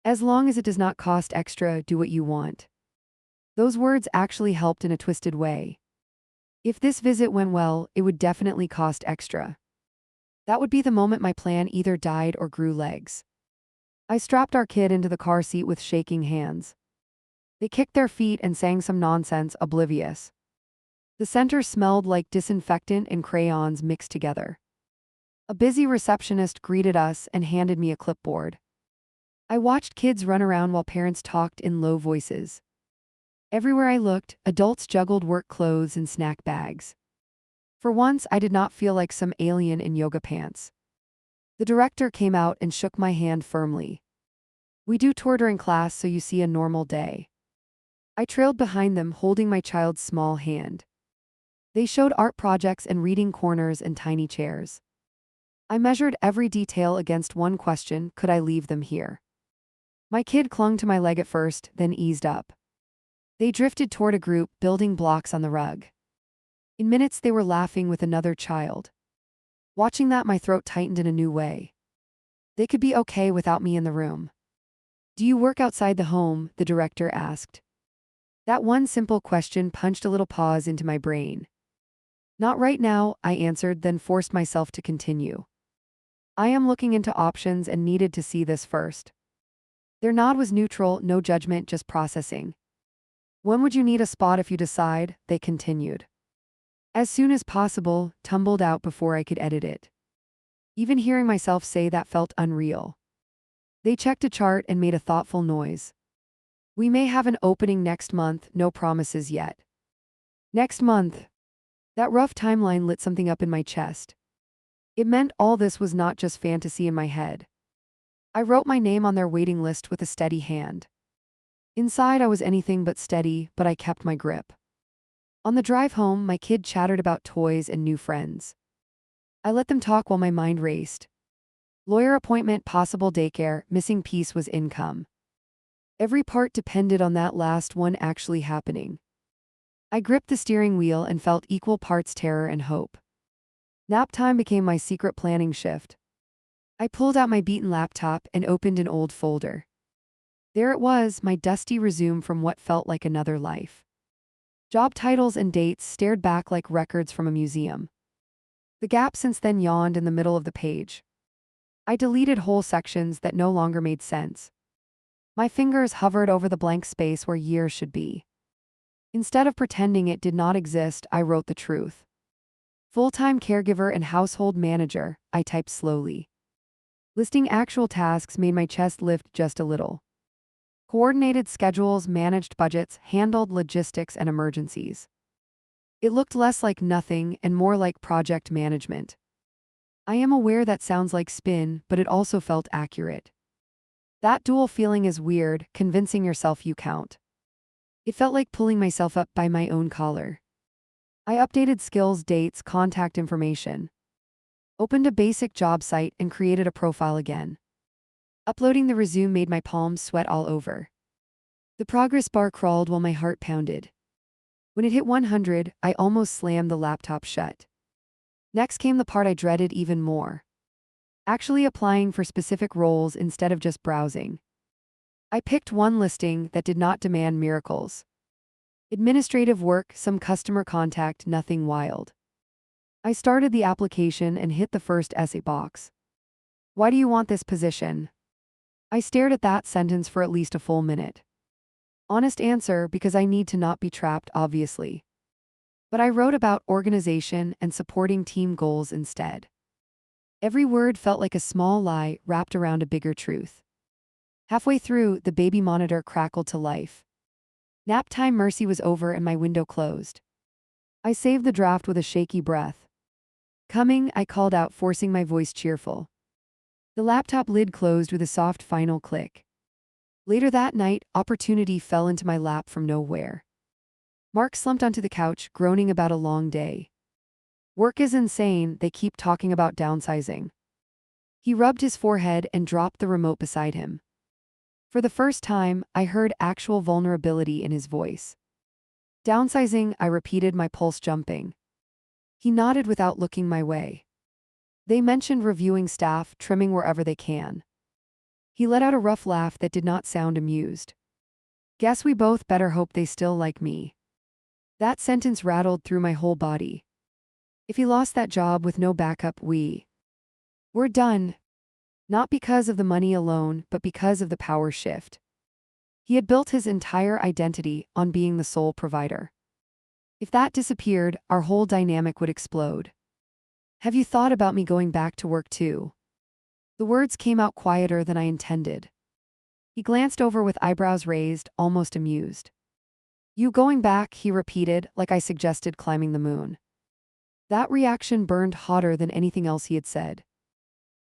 As long as it does not cost extra, do what you want. Those words actually helped in a twisted way. If this visit went well, it would definitely cost extra. That would be the moment my plan either died or grew legs. I strapped our kid into the car seat with shaking hands. They kicked their feet and sang some nonsense, oblivious. The center smelled like disinfectant and crayons mixed together. A busy receptionist greeted us and handed me a clipboard. I watched kids run around while parents talked in low voices. Everywhere I looked, adults juggled work clothes and snack bags. For once, I did not feel like some alien in yoga pants. The director came out and shook my hand firmly. We do tour during class, so you see a normal day. I trailed behind them, holding my child's small hand. They showed art projects and reading corners and tiny chairs. I measured every detail against one question: could I leave them here? My kid clung to my leg at first, then eased up. They drifted toward a group, building blocks on the rug. In minutes, they were laughing with another child. Watching that, my throat tightened in a new way. They could be okay without me in the room. Do you work outside the home? The director asked. That one simple question punched a little pause into my brain. Not right now, I answered, then forced myself to continue. I am looking into options and needed to see this first. Their nod was neutral, no judgment, just processing. When would you need a spot if you decide? They continued. As soon as possible, tumbled out before I could edit it. Even hearing myself say that felt unreal. They checked a chart and made a thoughtful noise. We may have an opening next month, no promises yet. Next month. That rough timeline lit something up in my chest. It meant all this was not just fantasy in my head. I wrote my name on their waiting list with a steady hand. Inside, I was anything but steady, but I kept my grip. On the drive home, my kid chattered about toys and new friends. I let them talk while my mind raced. Lawyer appointment, possible daycare, missing piece was income. Every part depended on that last one actually happening. I gripped the steering wheel and felt equal parts terror and hope. Nap time became my secret planning shift. I pulled out my beaten laptop and opened an old folder. There it was, my dusty resume from what felt like another life. Job titles and dates stared back like records from a museum. The gap since then yawned in the middle of the page. I deleted whole sections that no longer made sense. My fingers hovered over the blank space where years should be. Instead of pretending it did not exist, I wrote the truth. Full-time caregiver and household manager, I typed slowly. Listing actual tasks made my chest lift just a little. Coordinated schedules, managed budgets, handled logistics and emergencies. It looked less like nothing and more like project management. I am aware that sounds like spin, but it also felt accurate. That dual feeling is weird, convincing yourself you count. It felt like pulling myself up by my own collar. I updated skills, dates, contact information. Opened a basic job site and created a profile again. Uploading the resume made my palms sweat all over. The progress bar crawled while my heart pounded. When it hit 100, I almost slammed the laptop shut. Next came the part I dreaded even more. Actually applying for specific roles instead of just browsing. I picked one listing that did not demand miracles. Administrative work, some customer contact, nothing wild. I started the application and hit the first essay box. Why do you want this position? I stared at that sentence for at least a full minute. Honest answer, because I need to not be trapped, obviously. But I wrote about organization and supporting team goals instead. Every word felt like a small lie wrapped around a bigger truth. Halfway through, the baby monitor crackled to life. Nap time mercy was over and my window closed. I saved the draft with a shaky breath. Coming, I called out, forcing my voice cheerful. The laptop lid closed with a soft final click. Later that night, opportunity fell into my lap from nowhere. Mark slumped onto the couch, groaning about a long day. Work is insane, they keep talking about downsizing. He rubbed his forehead and dropped the remote beside him. For the first time, I heard actual vulnerability in his voice. Downsizing, I repeated, my pulse jumping. He nodded without looking my way. They mentioned reviewing staff, trimming wherever they can. He let out a rough laugh that did not sound amused. Guess we both better hope they still like me. That sentence rattled through my whole body. If he lost that job with no backup, we're done. Not because of the money alone, but because of the power shift. He had built his entire identity on being the sole provider. If that disappeared, our whole dynamic would explode. Have you thought about me going back to work too? The words came out quieter than I intended. He glanced over with eyebrows raised, almost amused. You going back, he repeated, like I suggested climbing the moon. That reaction burned hotter than anything else he had said.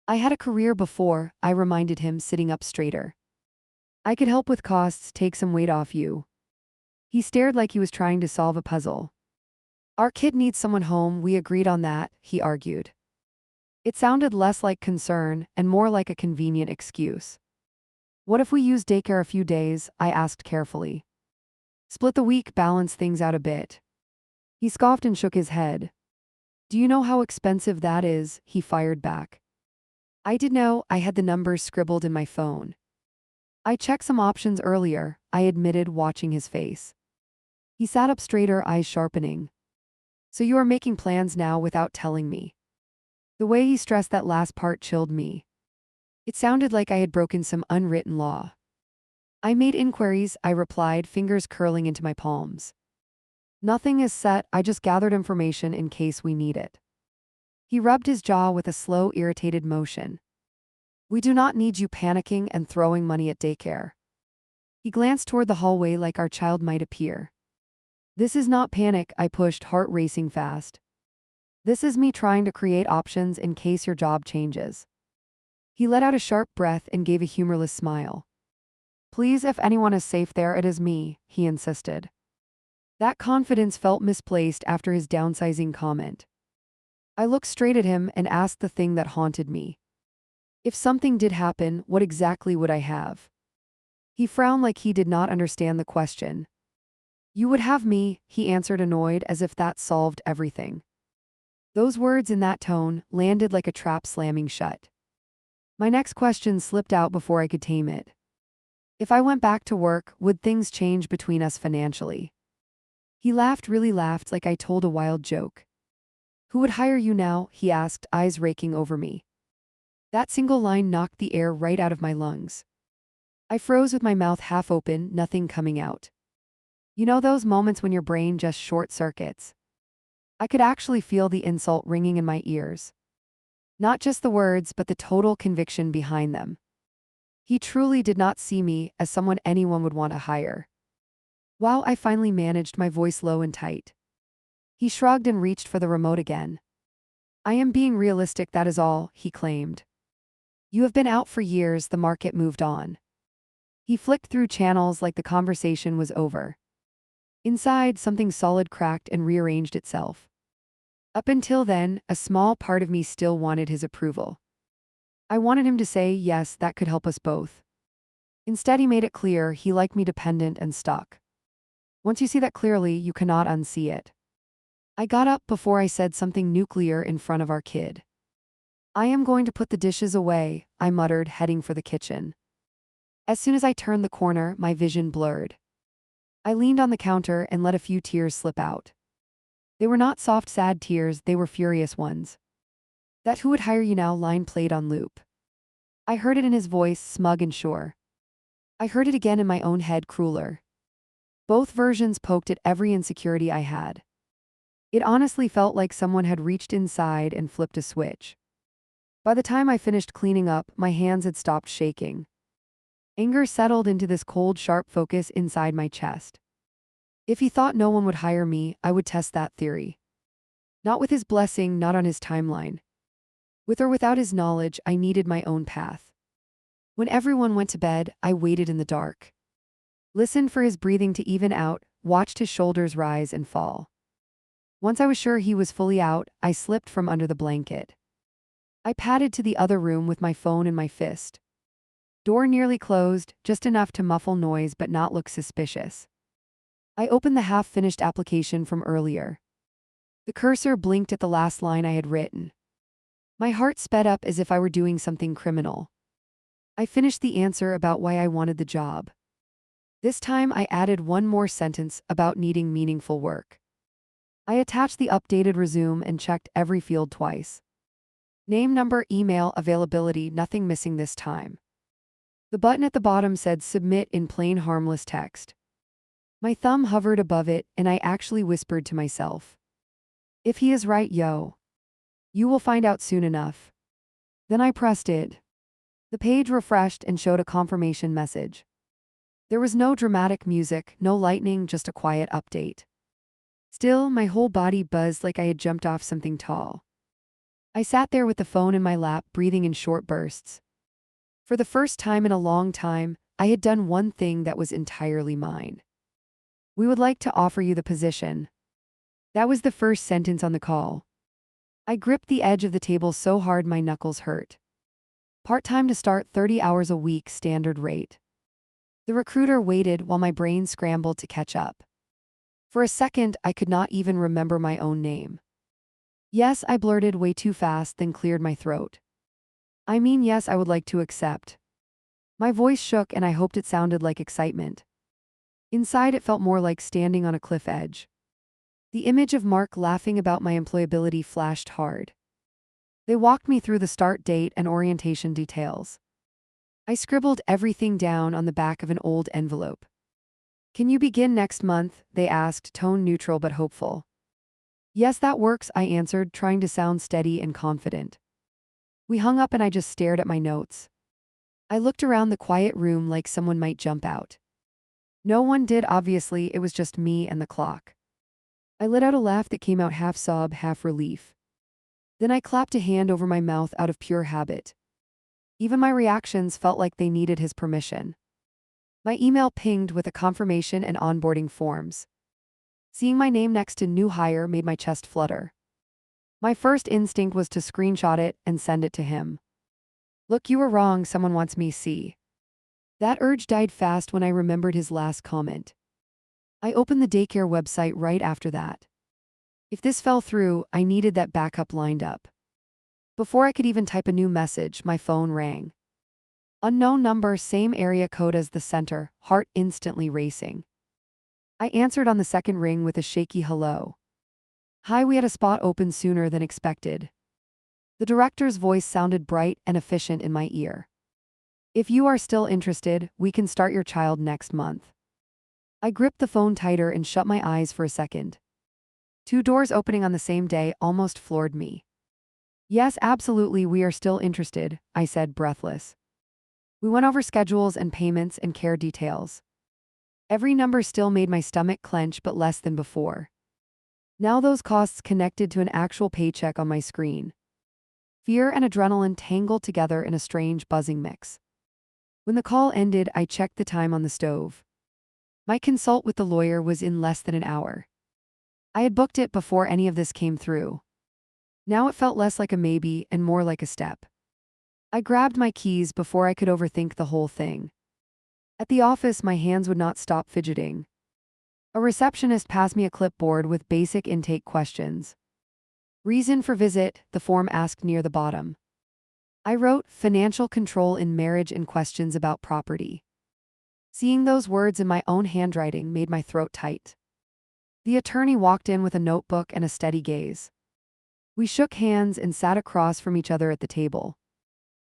I had a career before, I reminded him, sitting up straighter. I could help with costs, take some weight off you. He stared like he was trying to solve a puzzle. Our kid needs someone home, we agreed on that, he argued. It sounded less like concern and more like a convenient excuse. What if we use daycare a few days? I asked carefully. Split the week, balance things out a bit. He scoffed and shook his head. Do you know how expensive that is? He fired back. I did know, I had the numbers scribbled in my phone. I checked some options earlier, I admitted, watching his face. He sat up straighter, eyes sharpening. So you are making plans now without telling me. The way he stressed that last part chilled me. It sounded like I had broken some unwritten law. I made inquiries, I replied, fingers curling into my palms. Nothing is set, I just gathered information in case we need it. He rubbed his jaw with a slow, irritated motion. We do not need you panicking and throwing money at daycare. He glanced toward the hallway like our child might appear. This is not panic, I pushed, heart racing fast. This is me trying to create options in case your job changes. He let out a sharp breath and gave a humorless smile. Please, if anyone is safe there, it is me, he insisted. That confidence felt misplaced after his downsizing comment. I looked straight at him and asked the thing that haunted me. If something did happen, what exactly would I have? He frowned like he did not understand the question. You would have me, he answered, annoyed, as if that solved everything. Those words in that tone landed like a trap slamming shut. My next question slipped out before I could tame it. If I went back to work, would things change between us financially? He laughed, really laughed, like I told a wild joke. Who would hire you now? He asked, eyes raking over me. That single line knocked the air right out of my lungs. I froze with my mouth half open, nothing coming out. You know those moments when your brain just short circuits? I could actually feel the insult ringing in my ears. Not just the words, but the total conviction behind them. He truly did not see me as someone anyone would want to hire. Wow, I finally managed, my voice low and tight. He shrugged and reached for the remote again. I am being realistic, that is all, he claimed. You have been out for years, the market moved on. He flicked through channels like the conversation was over. Inside, something solid cracked and rearranged itself. Up until then, a small part of me still wanted his approval. I wanted him to say, yes, that could help us both. Instead, he made it clear he liked me dependent and stuck. Once you see that clearly, you cannot unsee it. I got up before I said something nuclear in front of our kid. I am going to put the dishes away, I muttered, heading for the kitchen. As soon as I turned the corner, my vision blurred. I leaned on the counter and let a few tears slip out. They were not soft, sad tears, they were furious ones. That "who would hire you now" line played on loop. I heard it in his voice, smug and sure. I heard it again in my own head, crueler. Both versions poked at every insecurity I had. It honestly felt like someone had reached inside and flipped a switch. By the time I finished cleaning up, my hands had stopped shaking. Anger settled into this cold, sharp focus inside my chest. If he thought no one would hire me, I would test that theory. Not with his blessing, not on his timeline. With or without his knowledge, I needed my own path. When everyone went to bed, I waited in the dark. Listened for his breathing to even out, watched his shoulders rise and fall. Once I was sure he was fully out, I slipped from under the blanket. I padded to the other room with my phone in my fist. Door nearly closed, just enough to muffle noise but not look suspicious. I opened the half-finished application from earlier. The cursor blinked at the last line I had written. My heart sped up as if I were doing something criminal. I finished the answer about why I wanted the job. This time I added one more sentence about needing meaningful work. I attached the updated resume and checked every field twice. Name, number, email, availability, nothing missing this time. The button at the bottom said submit in plain harmless text. My thumb hovered above it and I actually whispered to myself, if he is right, yo. You will find out soon enough. Then I pressed it. The page refreshed and showed a confirmation message. There was no dramatic music, no lightning, just a quiet update. Still, my whole body buzzed like I had jumped off something tall. I sat there with the phone in my lap, breathing in short bursts. For the first time in a long time, I had done one thing that was entirely mine. We would like to offer you the position. That was the first sentence on the call. I gripped the edge of the table so hard my knuckles hurt. Part-time to start, 30 hours a week, standard rate. The recruiter waited while my brain scrambled to catch up. For a second, I could not even remember my own name. Yes, I blurted way too fast, then cleared my throat. I mean, yes, I would like to accept. My voice shook and I hoped it sounded like excitement. Inside, it felt more like standing on a cliff edge. The image of Mark laughing about my employability flashed hard. They walked me through the start date and orientation details. I scribbled everything down on the back of an old envelope. Can you begin next month? They asked, tone neutral but hopeful. Yes, that works, I answered, trying to sound steady and confident. We hung up and I just stared at my notes. I looked around the quiet room like someone might jump out. No one did, obviously, it was just me and the clock. I let out a laugh that came out half sob, half relief. Then I clapped a hand over my mouth out of pure habit. Even my reactions felt like they needed his permission. My email pinged with a confirmation and onboarding forms. Seeing my name next to new hire made my chest flutter. My first instinct was to screenshot it and send it to him. Look, you were wrong, someone wants me, see. That urge died fast when I remembered his last comment. I opened the daycare website right after that. If this fell through, I needed that backup lined up. Before I could even type a new message, my phone rang. Unknown number, same area code as the center, heart instantly racing. I answered on the second ring with a shaky hello. Hi, we had a spot open sooner than expected. The director's voice sounded bright and efficient in my ear. If you are still interested, we can start your child next month. I gripped the phone tighter and shut my eyes for a second. 2 doors opening on the same day almost floored me. Yes, absolutely, we are still interested, I said, breathless. We went over schedules and payments and care details. Every number still made my stomach clench, but less than before. Now those costs connected to an actual paycheck on my screen. Fear and adrenaline tangled together in a strange buzzing mix. When the call ended, I checked the time on the stove. My consult with the lawyer was in less than an hour. I had booked it before any of this came through. Now it felt less like a maybe and more like a step. I grabbed my keys before I could overthink the whole thing. At the office, my hands would not stop fidgeting. A receptionist passed me a clipboard with basic intake questions. Reason for visit, the form asked near the bottom. I wrote, financial control in marriage and questions about property. Seeing those words in my own handwriting made my throat tight. The attorney walked in with a notebook and a steady gaze. We shook hands and sat across from each other at the table.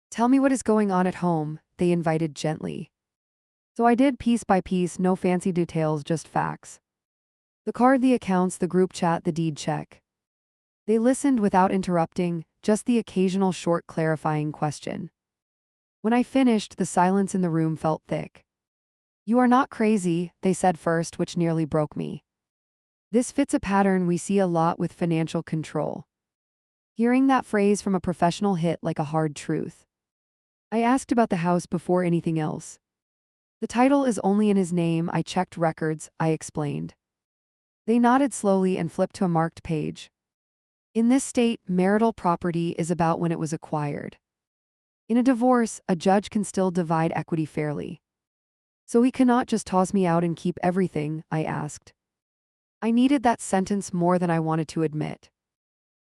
Tell me what is going on at home, they invited gently. So I did, piece by piece, no fancy details, just facts. The card, the accounts, the group chat, the deed check. They listened without interrupting, just the occasional short clarifying question. When I finished, the silence in the room felt thick. You are not crazy, they said first, which nearly broke me. This fits a pattern we see a lot with financial control. Hearing that phrase from a professional hit like a hard truth. I asked about the house before anything else. The title is only in his name, I checked records, I explained. They nodded slowly and flipped to a marked page. In this state, marital property is about when it was acquired. In a divorce, a judge can still divide equity fairly. So he cannot just toss me out and keep everything, I asked. I needed that sentence more than I wanted to admit.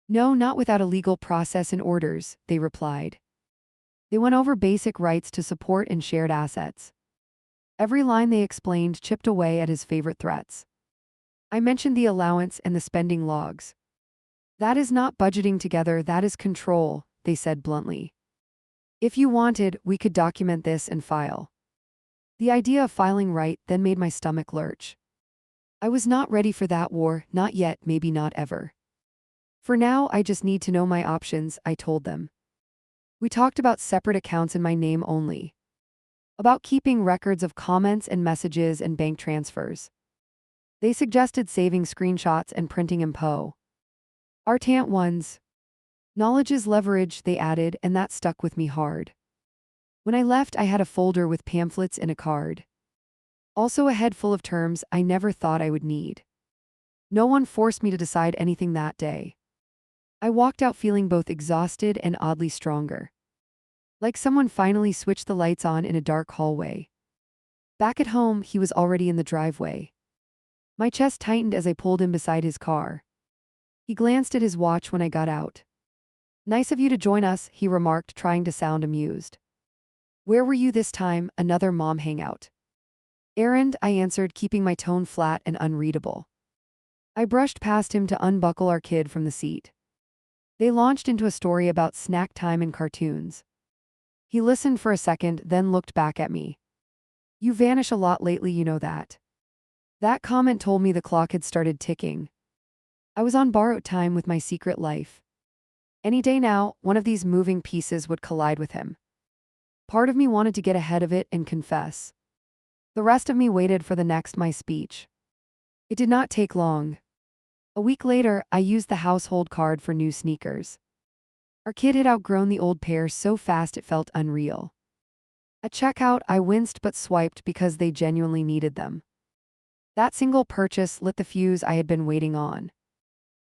No, not without a legal process and orders, they replied. They went over basic rights to support and shared assets. Every line they explained chipped away at his favorite threats. I mentioned the allowance and the spending logs. That is not budgeting together, that is control, they said bluntly. If you wanted, we could document this and file. The idea of filing right then made my stomach lurch. I was not ready for that war, not yet, maybe not ever. For now, I just need to know my options, I told them. We talked about separate accounts in my name only. About keeping records of comments and messages and bank transfers. They suggested saving screenshots and printing info. Artant ones. Knowledge is leverage, they added, and that stuck with me hard. When I left, I had a folder with pamphlets and a card. Also a head full of terms I never thought I would need. No one forced me to decide anything that day. I walked out feeling both exhausted and oddly stronger. Like someone finally switched the lights on in a dark hallway. Back at home, he was already in the driveway. My chest tightened as I pulled him beside his car. He glanced at his watch when I got out. Nice of you to join us, he remarked, trying to sound amused. Where were you this time? Another mom hangout. Errand, I answered, keeping my tone flat and unreadable. I brushed past him to unbuckle our kid from the seat. They launched into a story about snack time and cartoons. He listened for a second, then looked back at me. You vanish a lot lately, you know that. That comment told me the clock had started ticking. I was on borrowed time with my secret life. Any day now, one of these moving pieces would collide with him. Part of me wanted to get ahead of it and confess. The rest of me waited for the next my speech. It did not take long. A week later, I used the household card for new sneakers. Our kid had outgrown the old pair so fast it felt unreal. At checkout, I winced but swiped because they genuinely needed them. That single purchase lit the fuse I had been waiting on.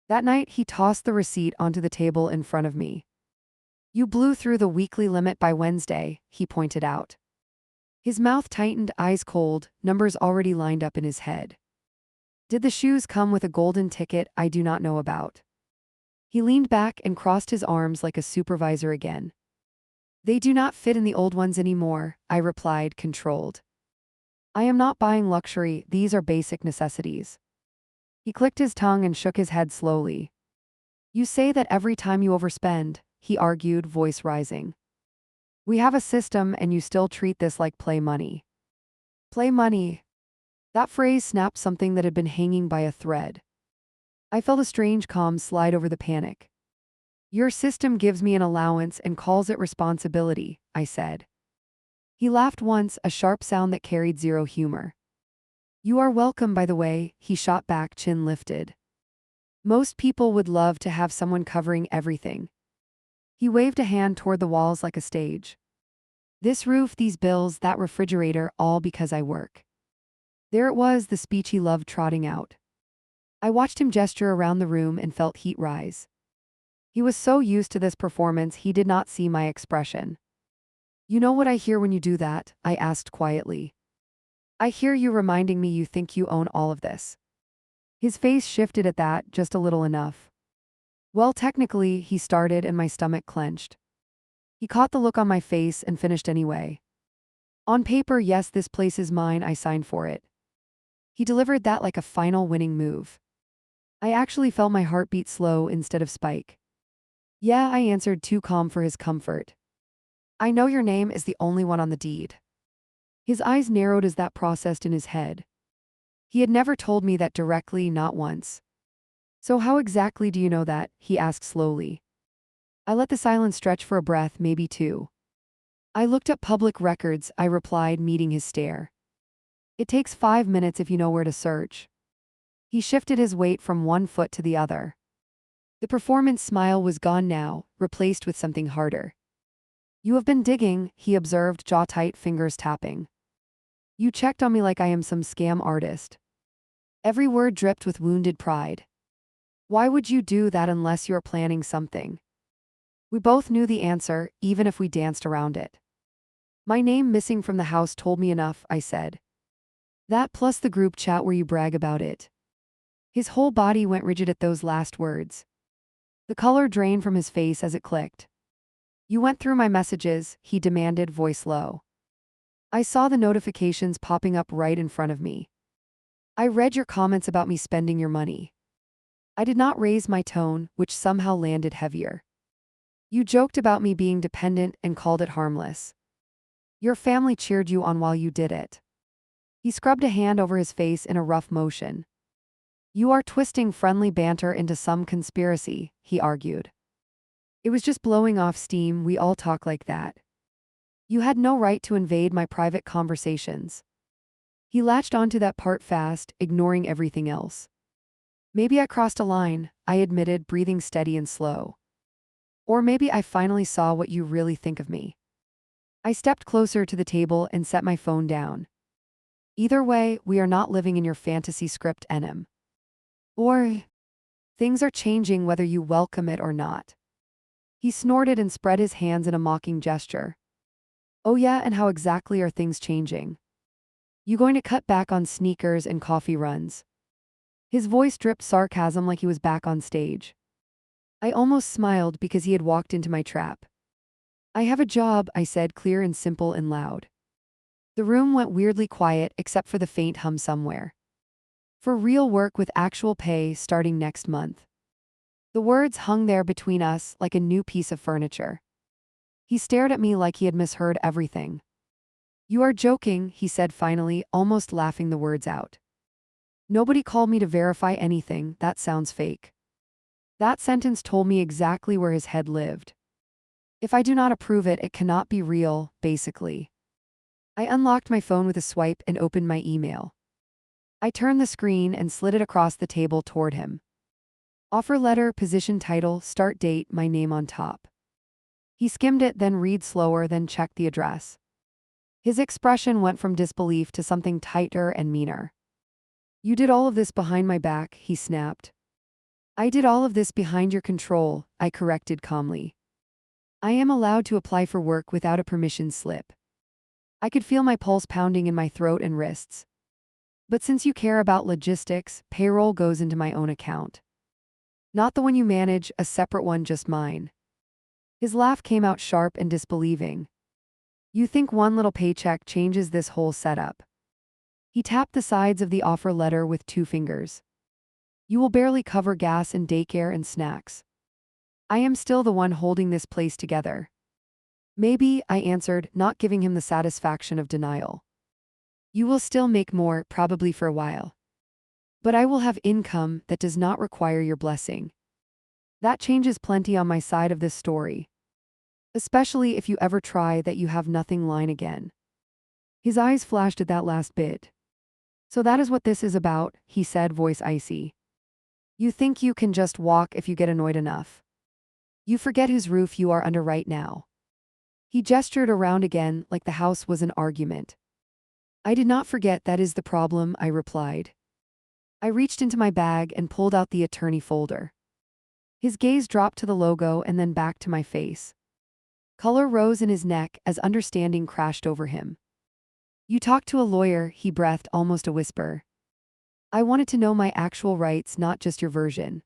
That night, he tossed the receipt onto the table in front of me. You blew through the weekly limit by Wednesday, he pointed out. His mouth tightened, eyes cold, numbers already lined up in his head. Did the shoes come with a golden ticket I do not know about? He leaned back and crossed his arms like a supervisor again. They do not fit in the old ones anymore, I replied, controlled. I am not buying luxury, these are basic necessities. He clicked his tongue and shook his head slowly. You say that every time you overspend, he argued, voice rising. We have a system and you still treat this like play money. Play money. That phrase snapped something that had been hanging by a thread. I felt a strange calm slide over the panic. Your system gives me an allowance and calls it responsibility, I said. He laughed once, a sharp sound that carried zero humor. You are welcome, by the way, he shot back, chin lifted. Most people would love to have someone covering everything. He waved a hand toward the walls like a stage. This roof, these bills, that refrigerator, all because I work. There it was, the speech he loved trotting out. I watched him gesture around the room and felt heat rise. He was so used to this performance he did not see my expression. You know what I hear when you do that? I asked quietly. I hear you reminding me you think you own all of this. His face shifted at that, just a little enough. Well, technically, he started and my stomach clenched. He caught the look on my face and finished anyway. On paper, yes, this place is mine, I signed for it. He delivered that like a final winning move. I actually felt my heartbeat slow instead of spike. Yeah, I answered, too calm for his comfort. I know your name is the only one on the deed. His eyes narrowed as that processed in his head. He had never told me that directly, not once. So how exactly do you know that? He asked slowly. I let the silence stretch for a breath, maybe two. I looked up public records, I replied, meeting his stare. It takes 5 minutes if you know where to search. He shifted his weight from one foot to the other. The performance smile was gone now, replaced with something harder. You have been digging, he observed, jaw tight, fingers tapping. You checked on me like I am some scam artist. Every word dripped with wounded pride. Why would you do that unless you're planning something? We both knew the answer, even if we danced around it. My name missing from the house told me enough, I said. That plus the group chat where you brag about it. His whole body went rigid at those last words. The color drained from his face as it clicked. You went through my messages, he demanded, voice low. I saw the notifications popping up right in front of me. I read your comments about me spending your money. I did not raise my tone, which somehow landed heavier. You joked about me being dependent and called it harmless. Your family cheered you on while you did it. He scrubbed a hand over his face in a rough motion. You are twisting friendly banter into some conspiracy, he argued. It was just blowing off steam, we all talk like that. You had no right to invade my private conversations. He latched onto that part fast, ignoring everything else. Maybe I crossed a line, I admitted, breathing steady and slow. Or maybe I finally saw what you really think of me. I stepped closer to the table and set my phone down. Either way, we are not living in your fantasy script, NM. Or things are changing whether you welcome it or not. He snorted and spread his hands in a mocking gesture. Oh yeah, and how exactly are things changing? You going to cut back on sneakers and coffee runs? His voice dripped sarcasm like he was back on stage. I almost smiled because he had walked into my trap. I have a job, I said, clear and simple and loud. The room went weirdly quiet except for the faint hum somewhere. For real work with actual pay starting next month. The words hung there between us like a new piece of furniture. He stared at me like he had misheard everything. You are joking, he said finally, almost laughing the words out. Nobody called me to verify anything, that sounds fake. That sentence told me exactly where his head lived. If I do not approve it, it cannot be real, basically. I unlocked my phone with a swipe and opened my email. I turned the screen and slid it across the table toward him. Offer letter, position title, start date, my name on top. He skimmed it, then read slower, then checked the address. His expression went from disbelief to something tighter and meaner. You did all of this behind my back, he snapped. I did all of this behind your control, I corrected calmly. I am allowed to apply for work without a permission slip. I could feel my pulse pounding in my throat and wrists. But since you care about logistics, payroll goes into my own account. Not the one you manage, a separate one, just mine. His laugh came out sharp and disbelieving. You think one little paycheck changes this whole setup? He tapped the sides of the offer letter with 2 fingers. You will barely cover gas and daycare and snacks. I am still the one holding this place together. Maybe, I answered, not giving him the satisfaction of denial. You will still make more, probably for a while. But I will have income that does not require your blessing. That changes plenty on my side of this story. Especially if you ever try that you have nothing line again. His eyes flashed at that last bit. So that is what this is about, he said, voice icy. You think you can just walk if you get annoyed enough. You forget whose roof you are under right now. He gestured around again like the house was an argument. I did not forget, that is the problem, I replied. I reached into my bag and pulled out the attorney folder. His gaze dropped to the logo and then back to my face. Color rose in his neck as understanding crashed over him. You talked to a lawyer, he breathed, almost a whisper. I wanted to know my actual rights, not just your version.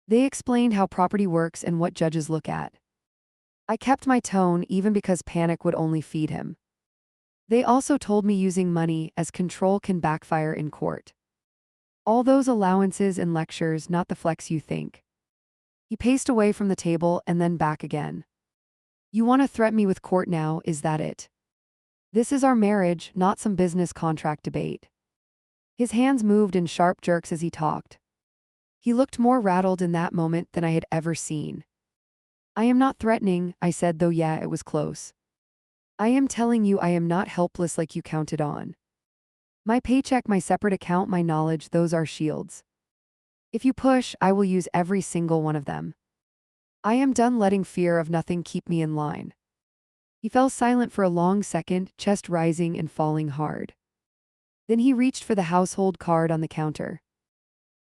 They explained how property works and what judges look at. I kept my tone even because panic would only feed him. They also told me using money as control can backfire in court. All those allowances and lectures, not the flex you think. He paced away from the table and then back again. You want to threaten me with court now, is that it? This is our marriage, not some business contract debate. His hands moved in sharp jerks as he talked. He looked more rattled in that moment than I had ever seen. I am not threatening, I said, though yeah, it was close. I am telling you I am not helpless like you counted on. My paycheck, my separate account, my knowledge, those are shields. If you push, I will use every single one of them. I am done letting fear of nothing keep me in line. He fell silent for a long second, chest rising and falling hard. Then he reached for the household card on the counter.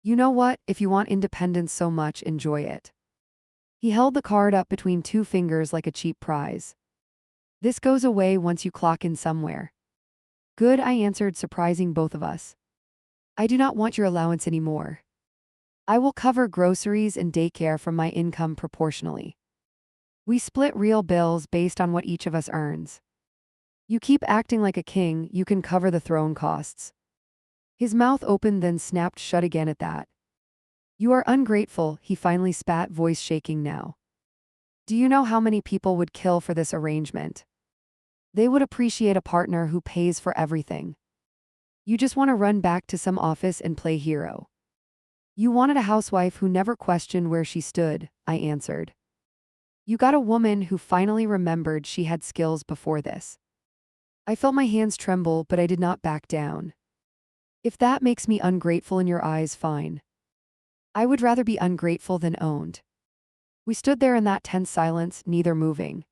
You know what, if you want independence so much, enjoy it. He held the card up between two fingers like a cheap prize. This goes away once you clock in somewhere. Good, I answered, surprising both of us. I do not want your allowance anymore. I will cover groceries and daycare from my income proportionally. We split real bills based on what each of us earns. You keep acting like a king, you can cover the throne costs. His mouth opened then snapped shut again at that. You are ungrateful, he finally spat, voice shaking now. Do you know how many people would kill for this arrangement? They would appreciate a partner who pays for everything. You just want to run back to some office and play hero. You wanted a housewife who never questioned where she stood, I answered. You got a woman who finally remembered she had skills before this. I felt my hands tremble, but I did not back down. If that makes me ungrateful in your eyes, fine. I would rather be ungrateful than owned. We stood there in that tense silence, neither moving.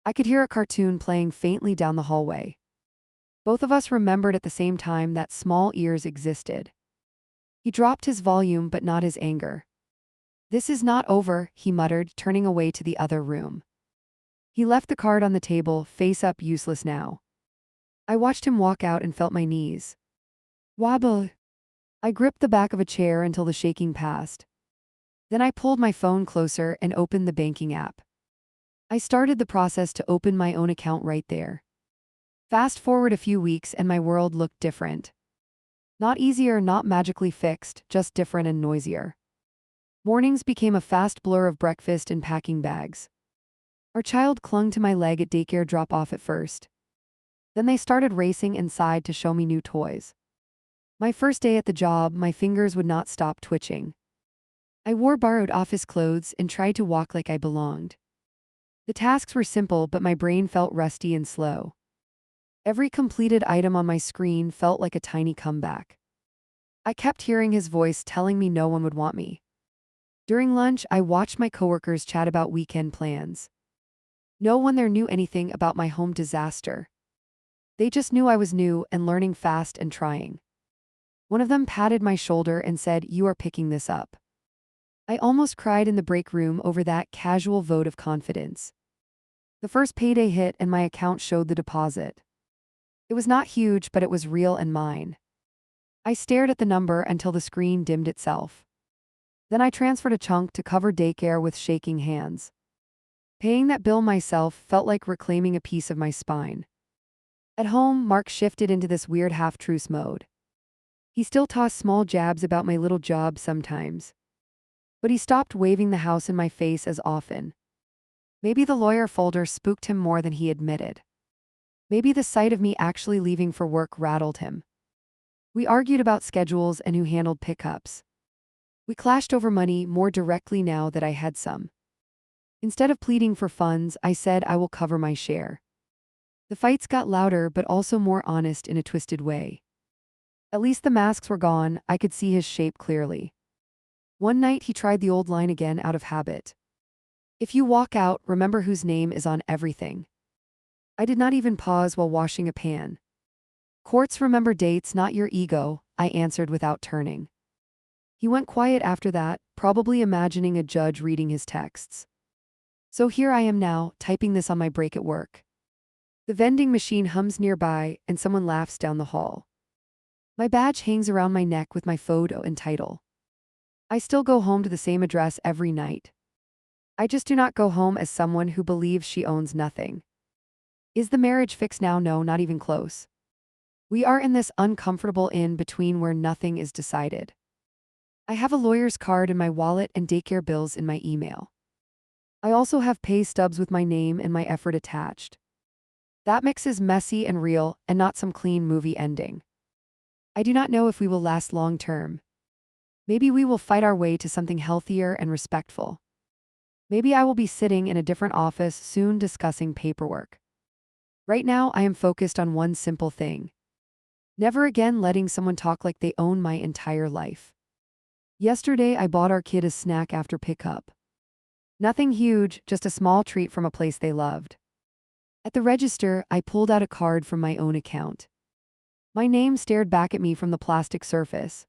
I could hear a cartoon playing faintly down the hallway. Both of us remembered at the same time that small ears existed. He dropped his volume but not his anger. This is not over, he muttered, turning away to the other room. He left the card on the table, face up, useless now. I watched him walk out and felt my knees wobble. I gripped the back of a chair until the shaking passed. Then I pulled my phone closer and opened the banking app. I started the process to open my own account right there. Fast forward a few weeks and my world looked different. Not easier, not magically fixed, just different and noisier. Mornings became a fast blur of breakfast and packing bags. Our child clung to my leg at daycare drop-off at first. Then they started racing inside to show me new toys. My first day at the job, my fingers would not stop twitching. I wore borrowed office clothes and tried to walk like I belonged. The tasks were simple, but my brain felt rusty and slow. Every completed item on my screen felt like a tiny comeback. I kept hearing his voice telling me no one would want me. During lunch, I watched my coworkers chat about weekend plans. No one there knew anything about my home disaster. They just knew I was new and learning fast and trying. One of them patted my shoulder and said, "You are picking this up." I almost cried in the break room over that casual vote of confidence. The first payday hit and my account showed the deposit. It was not huge, but it was real and mine. I stared at the number until the screen dimmed itself. Then I transferred a chunk to cover daycare with shaking hands. Paying that bill myself felt like reclaiming a piece of my spine. At home, Mark shifted into this weird half-truce mode. He still tossed small jabs about my little job sometimes. But he stopped waving the house in my face as often. Maybe the lawyer folder spooked him more than he admitted. Maybe the sight of me actually leaving for work rattled him. We argued about schedules and who handled pickups. We clashed over money more directly now that I had some. Instead of pleading for funds, I said I will cover my share. The fights got louder but also more honest in a twisted way. At least the masks were gone, I could see his shape clearly. One night he tried the old line again out of habit. If you walk out, remember whose name is on everything. I did not even pause while washing a pan. Courts remember dates, not your ego, I answered without turning. He went quiet after that, probably imagining a judge reading his texts. So here I am now, typing this on my break at work. The vending machine hums nearby, and someone laughs down the hall. My badge hangs around my neck with my photo and title. I still go home to the same address every night. I just do not go home as someone who believes she owns nothing. Is the marriage fixed now? No, not even close. We are in this uncomfortable in-between where nothing is decided. I have a lawyer's card in my wallet and daycare bills in my email. I also have pay stubs with my name and my effort attached. That mix is messy and real, and not some clean movie ending. I do not know if we will last long term. Maybe we will fight our way to something healthier and respectful. Maybe I will be sitting in a different office soon discussing paperwork. Right now, I am focused on one simple thing. Never again letting someone talk like they own my entire life. Yesterday, I bought our kid a snack after pickup. Nothing huge, just a small treat from a place they loved. At the register, I pulled out a card from my own account. My name stared back at me from the plastic surface.